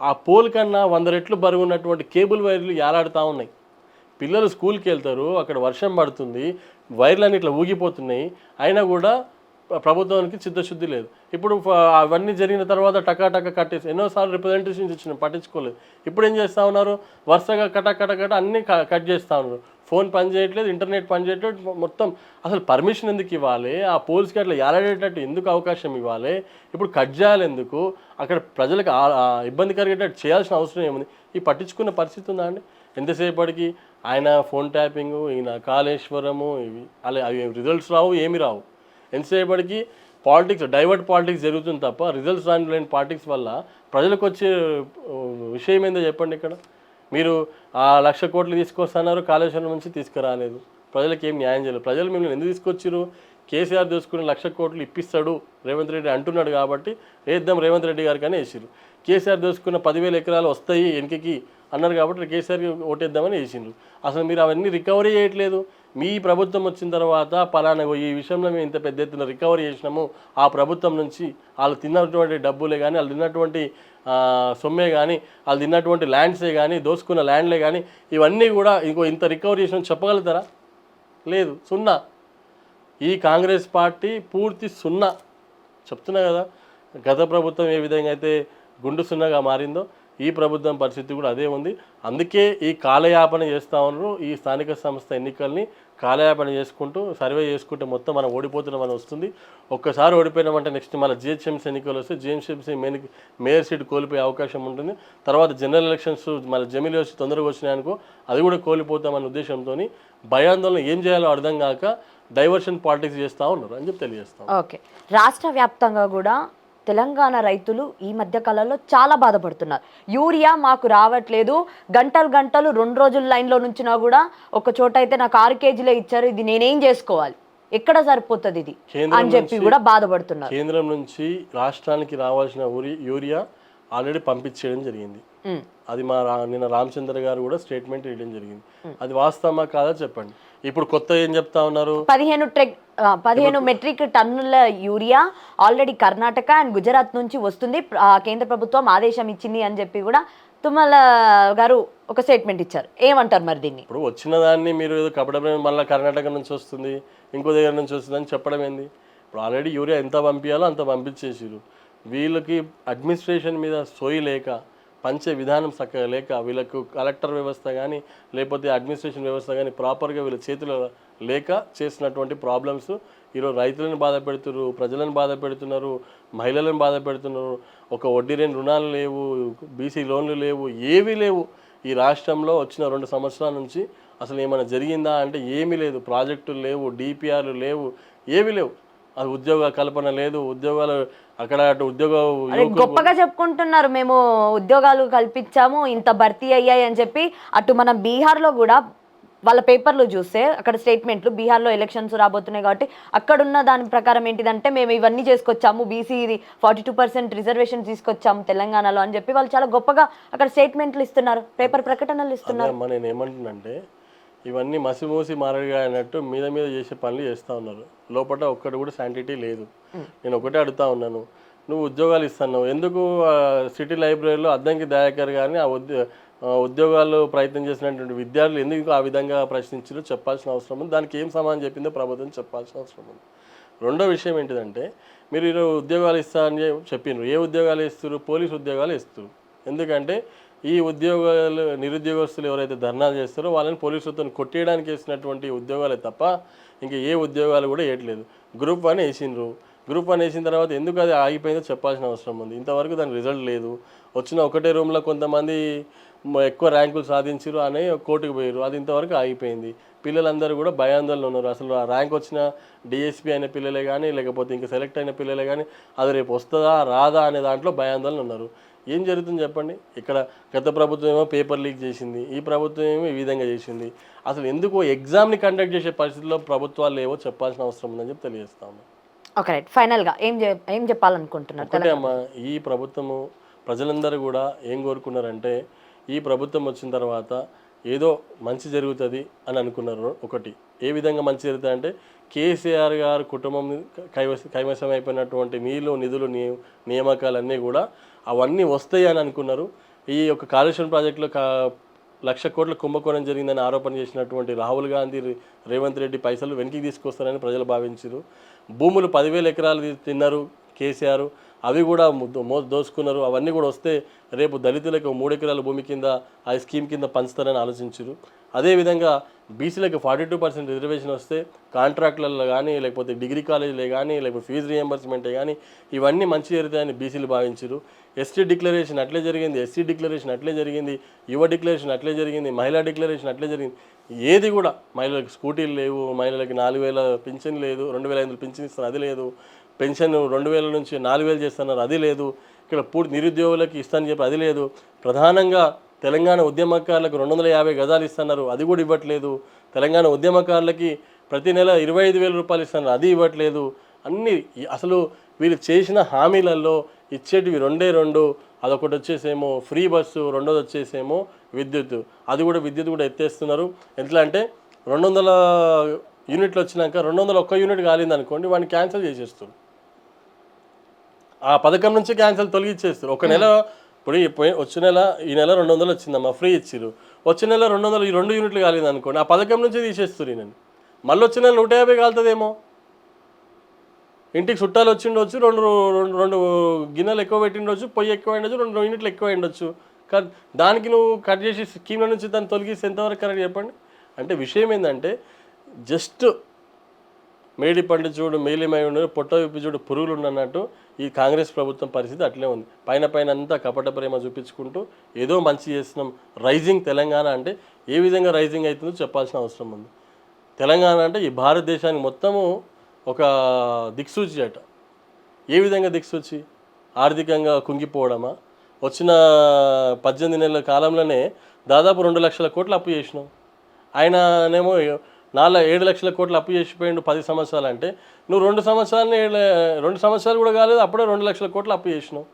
ఆ పోల్ కన్నా 100 రెట్లు బరువు ఉన్నటువంటి కేబుల్ వైర్లు ఏలాడుతూ ఉన్నాయి. పిల్లలు స్కూల్కి వెళ్తారు, అక్కడ వర్షం పడుతుంది, వైర్లన్నీ ఇట్లా ఊగిపోతున్నాయి, అయినా కూడా ప్రభుత్వానికి చిత్తశుద్ధి లేదు. ఇప్పుడు అవన్నీ జరిగిన తర్వాత టకా కట్టేసి ఎన్నోసార్లు రిప్రజెంటేషన్స్ ఇచ్చిన పట్టించుకోలేదు. ఇప్పుడు ఏం చేస్తూ ఉన్నారు? వరుసగా కట అన్నీ కట్ చేస్తూ ఉన్నారు. ఫోన్ పని చేయట్లేదు, ఇంటర్నెట్ పని చేయట్లేదు, మొత్తం అసలు పర్మిషన్ ఎందుకు ఇవ్వాలి? ఆ పోల్స్కి అట్లా ఏలాడేటట్టు ఎందుకు అవకాశం ఇవ్వాలి? ఇప్పుడు కట్ చేయాలి ఎందుకు? అక్కడ ప్రజలకు ఇబ్బంది కలిగేటట్టు చేయాల్సిన అవసరం ఏముంది? ఈ పట్టించుకున్న పరిస్థితి ఉందా అండి? ఎంతసేపటికి ఆయన ఫోన్ ట్యాపింగు, ఈయన కాళేశ్వరము, ఇవి అలా అవి రిజల్ట్స్ రావు, ఏమి రావు. ఎంతసేపటికి పాలిటిక్స్, డైవర్ట్ పాలిటిక్స్ జరుగుతుంది తప్ప రిజల్ట్స్ రాని పాలిటిక్స్ వల్ల ప్రజలకు వచ్చే విషయం ఏందో చెప్పండి. ఇక్కడ మీరు 1,00,000 కోట్లు తీసుకొస్తున్నారు, కాళేశ్వరం నుంచి తీసుకురాలేదు, ప్రజలకు ఏం న్యాయం చేయలేదు. ప్రజలు మిమ్మల్ని ఎందుకు తీసుకొచ్చారు? కేసీఆర్ తీసుకుని 1,00,000 కోట్లు ఇప్పిస్తాడు రేవంత్ రెడ్డి అంటున్నాడు కాబట్టి వేద్దాం రేవంత్ రెడ్డి గారికి అని వేసారు. కేసీఆర్ తీసుకున్న 10,000 ఎకరాలు వస్తాయి వెనకకి అన్నారు కాబట్టి కేసీఆర్కి ఓటేద్దామని వేసిండ్రు. అసలు మీరు అవన్నీ రికవరీ చేయట్లేదు. మీ ప్రభుత్వం వచ్చిన తర్వాత పలానా ఈ విషయంలో మేము ఇంత పెద్ద ఎత్తున రికవరీ చేసినాము, ఆ ప్రభుత్వం నుంచి వాళ్ళు తిన్నటువంటి డబ్బులే కానీ, వాళ్ళు తిన్నటువంటి సొమ్మే కానీ, వాళ్ళు తిన్నటువంటి ల్యాండ్సే కానీ, దోసుకున్న ల్యాండ్లే కానీ, ఇవన్నీ కూడా ఇంత రికవరీ చేసినాం చెప్పగలుగుతారా? లేదు, సున్నా. ఈ కాంగ్రెస్ పార్టీ పూర్తి సున్నా. చెప్తున్నా కదా, గత ప్రభుత్వం ఏ విధంగా అయితే గుండు సున్నాగా మారిందో ఈ ప్రభుత్వం పరిస్థితి కూడా అదే ఉంది. అందుకే ఈ కాలయాపన చేస్తూ ఉన్నారు. ఈ స్థానిక సంస్థ ఎన్నికల్ని కాలయాపన చేసుకుంటూ సర్వే చేసుకుంటే మొత్తం మనం ఓడిపోతున్నామని వస్తుంది. ఒక్కసారి ఓడిపోయినామంటే నెక్స్ట్ మన జిహెచ్ఎంసీ ఎన్నికలు వస్తే జిహెచ్ఎంసీ మేయర్ సీట్ కోల్పోయే అవకాశం ఉంటుంది. తర్వాత జనరల్ ఎలక్షన్స్ మన జమిలీ వచ్చి తొందరగా వచ్చినాయనుకో అది కూడా కోల్పోతామనే ఉద్దేశంతో భయాందోళన ఏం చేయాలో అర్థం కాక డైవర్షన్ పాలిటిక్స్ చేస్తూ ఉన్నారు అని చెప్పి తెలియజేస్తాం. ఓకే, రాష్ట్ర వ్యాప్తంగా కూడా తెలంగాణ రైతులు ఈ మధ్య కాలంలో చాలా బాధపడుతున్నారు. యూరియా మాకు రావట్లేదు, గంటలు 2 రోజుల లైన్లో నుంచినా కూడా ఒక చోట అయితే నాకు 6 కేజీలే ఇచ్చారు, ఇది నేనేం చేసుకోవాలి, ఎక్కడ సరిపోతుంది ఇది అని చెప్పి కూడా బాధపడుతున్నారు. కేంద్రం నుంచి రాష్ట్రానికి రావాల్సిన యూరియా ఆల్రెడీ పంపించేయడం జరిగింది. అది నిన్న రామచంద్ర గారు కూడా స్టేట్మెంట్ ఇవ్వడం జరిగింది. అది వాస్తవమా కాదా చెప్పండి. ఇప్పుడు కొత్త ఏం చెప్తా ఉన్నారు? 15 మెట్రిక్ టన్నుల urea already Karnataka and Gujarat నుంచి వస్తుంది, కేంద్ర ప్రభుత్వం ఆదేశం ఇచ్చింది అని చెప్పి కూడా తుమ్మల గారు ఒక స్టేట్మెంట్ ఇచ్చారు, ఏమంటారు మరి దీన్ని? ఇప్పుడు వచ్చిన దాన్ని మీరు ఏదో కపటమే మళ్ళీ కర్ణాటక నుంచి వస్తుంది ఇంకో దగ్గర నుంచి వస్తుంది అని చెప్పడం ఏంది? ఇప్పుడు ఆల్రెడీ యూరియా ఎంత పంపించాలో అంత పంపించేసారు. వీళ్ళకి అడ్మినిస్ట్రేషన్ మీద సోయి లేక, పంచే విధానం చక్కగా లేక, వీళ్ళకు కలెక్టర్ వ్యవస్థ కానీ లేకపోతే అడ్మినిస్ట్రేషన్ వ్యవస్థ కానీ ప్రాపర్గా వీళ్ళ చేతిలో లేక చేసినటువంటి ప్రాబ్లమ్స్ ఈరోజు రైతులను బాధ పెడుతున్నారు, ప్రజలను బాధ పెడుతున్నారు, మహిళలను బాధ పెడుతున్నారు. ఒక వడ్డీ లేని రుణాలు లేవు, బీసీ లోన్లు లేవు, ఏవీ లేవు. ఈ రాష్ట్రంలో వచ్చిన 2 సంవత్సరాల నుంచి అసలు ఏమైనా జరిగిందా అంటే ఏమీ లేదు. ప్రాజెక్టులు లేవు, డిపిఆర్లు లేవు, ఏమీ లేవు. అది ఉద్యోగ కల్పన లేదు, ఉద్యోగాలు అక్కడ అటు గొప్పగా చెప్పుకుంటున్నారు, మేము ఉద్యోగాలు కల్పించాము, ఇంత భర్తీ అయ్యాయి అని చెప్పి. అటు మనం బీహార్లో కూడా వాళ్ళ పేపర్లు చూస్తే అక్కడ స్టేట్మెంట్లు, బీహార్లో ఎలక్షన్స్ రాబోతున్నాయి కాబట్టి అక్కడున్న దాని ప్రకారం ఏంటిదంటే మేము ఇవన్నీ చేసుకొచ్చాము, బీసీ 42% రిజర్వేషన్ తీసుకొచ్చాము తెలంగాణలో అని చెప్పి వాళ్ళు చాలా గొప్పగా అక్కడ స్టేట్మెంట్లు ఇస్తున్నారు, పేపర్ ప్రకటనలు ఇస్తున్నారు. నేను ఏమంటున్నానంటే ఇవన్నీ మసిమూసి మారడిగా అన్నట్టు మీద మీద చేసే పనులు చేస్తూ ఉన్నారు. లోపల ఒక్కటి కూడా శాంటిటీ లేదు. నేను ఒకటే అడుగుతా ఉన్నాను, నువ్వు ఉద్యోగాలు ఇస్తున్నావు ఎందుకు? సిటీ లైబ్రరీలో అద్దంకి దయాకర్ గారిని ఉద్యోగాలు ప్రయత్నం చేసినటువంటి విద్యార్థులు ఎందుకు ఆ విధంగా ప్రశ్నించారో చెప్పాల్సిన అవసరం ఉంది. దానికి ఏం సమాధానం చెప్పిందో ప్రభుత్వం చెప్పాల్సిన అవసరం ఉంది. రెండో విషయం ఏంటిదంటే, మీరు ఈరోజు ఉద్యోగాలు ఇస్తా అని చెప్పిండ్రు. ఏ ఉద్యోగాలు ఇస్తారు? పోలీసు ఉద్యోగాలు ఇస్తారు. ఎందుకంటే ఈ ఉద్యోగాలు నిరుద్యోగస్తులు ఎవరైతే ధర్నాలు చేస్తారో వాళ్ళని పోలీసులతో కొట్టేయడానికి వేసినటువంటి ఉద్యోగాలే తప్ప ఇంకా ఏ ఉద్యోగాలు కూడా వేయట్లేదు. గ్రూప్ 1 వేసిండ్రు. గ్రూప్ 1 వేసిన తర్వాత ఎందుకు అది ఆగిపోయిందో చెప్పాల్సిన అవసరం ఉంది. ఇంతవరకు దాని రిజల్ట్ లేదు. వచ్చిన ఒకటే రూమ్లో కొంతమంది ఎక్కువ ర్యాంకులు సాధించారు అని కోర్టుకు పోయారు, అది ఇంతవరకు ఆగిపోయింది. పిల్లలందరూ కూడా భయాందోళన ఉన్నారు. అసలు ఆ ర్యాంక్ వచ్చిన డిఎస్పీ అయిన పిల్లలే కానీ లేకపోతే ఇంకా సెలెక్ట్ అయిన పిల్లలే కానీ అది రేపు వస్తుందా రాదా అనే దాంట్లో భయాందోళన ఉన్నారు. ఏం జరుగుతుంది చెప్పండి? ఇక్కడ గత ప్రభుత్వం ఏమో పేపర్ లీక్ చేసింది, ఈ ప్రభుత్వం ఏమో ఈ విధంగా చేసింది. అసలు ఎందుకు ఎగ్జామ్ని కండక్ట్ చేసే పరిస్థితుల్లో ప్రభుత్వాలు లేవో చెప్పాల్సిన అవసరం ఉందని చెప్పి తెలియజేస్తాము. ఓకే రైట్, ఫైనల్గా ఏం చెప్పాలనుకుంటున్నారు? ఒకటే అమ్మా, ఈ ప్రభుత్వము ప్రజలందరూ కూడా ఏం కోరుకున్నారంటే ఈ ప్రభుత్వం వచ్చిన తర్వాత ఏదో మంచి జరుగుతుంది అని అనుకున్నారు. ఒకటి ఏ విధంగా మంచి జరుగుతుంది అంటే కేసీఆర్ గారు కుటుంబం కైవసం అయిపోయినటువంటి నిధులు నియామకాలన్నీ కూడా అవన్నీ వస్తాయి అని అనుకున్నారు. ఈ యొక్క కాళేశ్వరం ప్రాజెక్టులో 1,00,000 కోట్ల కుంభకోణం జరిగిందని ఆరోపణ చేసినటువంటి రాహుల్ గాంధీ, రేవంత్ రెడ్డి పైసలు వెనక్కి తీసుకొస్తారని ప్రజలు భావించారు. భూములు 10,000 ఎకరాలు తిన్నారు కేసీఆర్, అవి కూడా దోసుకున్నారు. అవన్నీ కూడా వస్తే రేపు దళితులకు 3 ఎకరాల భూమి కింద ఆ స్కీమ్ కింద పంచుతారని ఆలోచించారు. అదేవిధంగా బీసీలకు 42% రిజర్వేషన్ వస్తే కాంట్రాక్టులలో కానీ లేకపోతే డిగ్రీ కాలేజీలే కానీ లేకపోతే ఫీజు రియంబర్స్మెంటే కానీ ఇవన్నీ మంచి జరుగుతాయని బీసీలు భావించారు. ఎస్టీ డిక్లరేషన్ అట్లే జరిగింది, ఎస్సీ డిక్లరేషన్ అట్లే జరిగింది, యువ డిక్లరేషన్ అట్లే జరిగింది, మహిళా డిక్లరేషన్ అట్లే జరిగింది. ఏది కూడా మహిళలకు స్కూటీలు లేవు, మహిళలకి 4,000 పింఛన్ లేదు, 2,500 పింఛన్ ఇస్తున్నారు అది లేదు, పెన్షన్ 2,000 నుంచి 4,000 చేస్తున్నారు అది లేదు, ఇక్కడ పూర్తి నిరుద్యోగులకి ఇస్తానని చెప్పి అది లేదు. ప్రధానంగా తెలంగాణ ఉద్యమకారులకు 250 గజాలు ఇస్తున్నారు అది కూడా ఇవ్వట్లేదు. తెలంగాణ ఉద్యమకారులకి ప్రతి నెల 25,000 రూపాయలు ఇస్తున్నారు అది ఇవ్వట్లేదు. అన్నీ అసలు వీళ్ళు చేసిన హామీలలో ఇచ్చేటివి 2 అదొకటి వచ్చేసేమో ఫ్రీ బస్సు, రెండోది వచ్చేసేమో విద్యుత్. అది కూడా విద్యుత్ కూడా ఎత్తేస్తున్నారు. ఎట్లా అంటే 200 యూనిట్లు వచ్చినాక 201 యూనిట్ కాలింది అనుకోండి వాడిని క్యాన్సిల్ చేసేస్తారు. ఆ పథకం నుంచి క్యాన్సిల్ తొలగించేస్తారు. ఒక నెల ఇప్పుడు వచ్చే నెల ఈ నెల 200 వచ్చిందమ్మా ఫ్రీ ఇచ్చిరు, వచ్చే నెల 200 ఈ 2 యూనిట్లు కాలేదు అనుకోండి ఆ పథకం నుంచి తీసేస్తారు. నేను మళ్ళీ వచ్చే నెల 150 కాలుతుందేమో. ఇంటికి చుట్టాలు వచ్చిండొచ్చు, రెండు గిన్నెలు ఎక్కువ పెట్టిండొచ్చు, పొయ్యి ఎక్కువ అయిండొచ్చు, 2 యూనిట్లు ఎక్కువ అయిండొచ్చు. దానికి నువ్వు కట్ చేసి స్కీమ్ల నుంచి దాన్ని తొలగిస్తే ఎంతవరకు కరెక్ట్ చెప్పండి? అంటే విషయం ఏంటంటే జస్ట్ మేడి పండు చూడు మేలిమై ఉండదు, పొట్ట విప్పి చూడు పురుగులు ఉండన్నట్టు ఈ కాంగ్రెస్ ప్రభుత్వం పరిస్థితి అట్లే ఉంది. పైన అంతా కపట ప్రేమ చూపించుకుంటూ ఏదో మంచి చేస్తున్నాం, రైజింగ్ తెలంగాణ అంటే ఏ విధంగా రైజింగ్ అవుతుందో చెప్పాల్సిన అవసరం ఉంది. తెలంగాణ అంటే ఈ భారతదేశానికి మొత్తము ఒక దిక్సూచి అట. ఏ విధంగా దిక్సూచి? ఆర్థికంగా కుంగిపోవడమా? వచ్చిన 18 నెలల కాలంలోనే దాదాపు 2 లక్షల కోట్లు అప్పు చేసినాం. ఆయననేమో 7 లక్షల కోట్లు అప్పు చేసిపోయిండు 10 సంవత్సరాలు. అంటే నువ్వు 2 సంవత్సరాలు కూడా కాలేదు అప్పుడే 2 లక్షల కోట్లు అప్పు చేసినావు.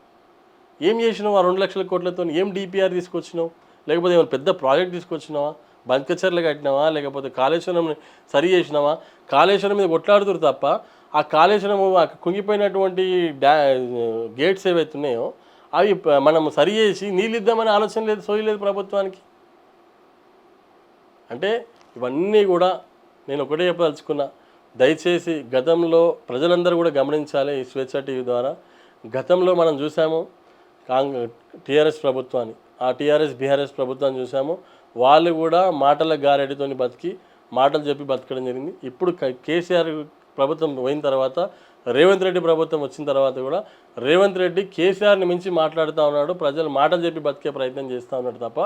ఏం చేసినావు ఆ 2 లక్షల కోట్లతో? ఏం డిపిఆర్ తీసుకొచ్చినావు? లేకపోతే ఏమైనా పెద్ద ప్రాజెక్ట్ తీసుకొచ్చినావా? బంకచర్లు కట్టినావా? లేకపోతే కాళేశ్వరం సరి చేసినావా? కాళేశ్వరం మీద కొట్లాడుతురు తప్ప ఆ కాళేశ్వరం కుంగిపోయినటువంటి గేట్స్ ఏవైతే ఉన్నాయో అవి మనం సరి చేసి నీళ్ళు ఇద్దామనే ఆలోచన లేదు, సోయి లేదు ప్రభుత్వానికి. అంటే ఇవన్నీ కూడా నేను ఒకటే చెప్పదలుచుకున్నా, దయచేసి గతంలో ప్రజలందరూ కూడా గమనించాలి ఈ స్వేచ్ఛ టీవీ ద్వారా. గతంలో మనం చూసాము టీఆర్ఎస్ ప్రభుత్వాన్ని, ఆ టీఆర్ఎస్ బీఆర్ఎస్ ప్రభుత్వాన్ని చూసాము. వాళ్ళు కూడా మాటల గారెడితోని బతికి మాటలు చెప్పి బతకడం జరిగింది. ఇప్పుడు కేసీఆర్ ప్రభుత్వం పోయిన తర్వాత రేవంత్ రెడ్డి ప్రభుత్వం వచ్చిన తర్వాత కూడా రేవంత్ రెడ్డి కేసీఆర్ని మించి మాట్లాడుతూ ఉన్నాడు, ప్రజలు మాటలు చెప్పి బతికే ప్రయత్నం చేస్తూ ఉన్నాడు తప్ప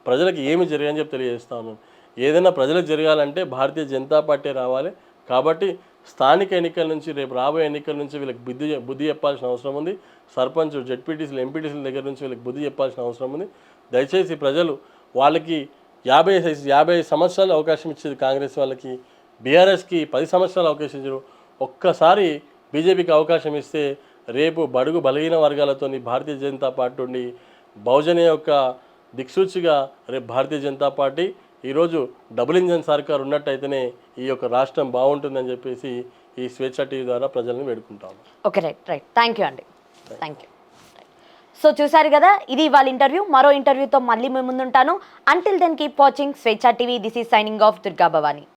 ప్రజలకు ఏమి జరగని చెప్పి తెలియజేస్తూ ఉన్నాడు. ఏదైనా ప్రజలకు జరగాలంటే భారతీయ జనతా పార్టీ రావాలి. కాబట్టి స్థానిక ఎన్నికల నుంచి, రేపు రాబోయే ఎన్నికల నుంచి వీళ్ళకి బుద్ధి చెప్పాల్సిన అవసరం ఉంది. సర్పంచ్, జెడ్పీటీసీలు, ఎంపీటీసీల దగ్గర నుంచి వీళ్ళకి బుద్ధి చెప్పాల్సిన అవసరం ఉంది. దయచేసి ప్రజలు వాళ్ళకి 50 సంవత్సరాలు అవకాశం ఇచ్చేది కాంగ్రెస్ వాళ్ళకి, బీఆర్ఎస్కి 10 సంవత్సరాలు అవకాశం ఇచ్చారు. ఒక్కసారి బీజేపీకి అవకాశం ఇస్తే రేపు బడుగు బలహీన వర్గాలతోని భారతీయ జనతా పార్టీ ఉండి బహుజన యొక్క దిక్సూచిగా రేపు భారతీయ జనతా పార్టీ ఈరోజు డబుల్ ఇంజన్ సర్కార్ ఉన్నట్టయితేనే ఈ యొక్క రాష్ట్రం బాగుంటుందని చెప్పేసి ఈ స్వేచ్ఛ టీవీ ద్వారా ప్రజల్ని వేడుకుంటాము. Okay, right. థ్యాంక్ యూ అండి. Thank you. సో చూసారు కదా, ఇది వాళ్ళ ఇంటర్వ్యూ. మరో ఇంటర్వ్యూతో మళ్ళీ మేము ముందుంటాను. అంటిల్ దెన్ కీప్ వాచింగ్ స్వేచ్ఛ TV. This is signing off Durga Bhavani.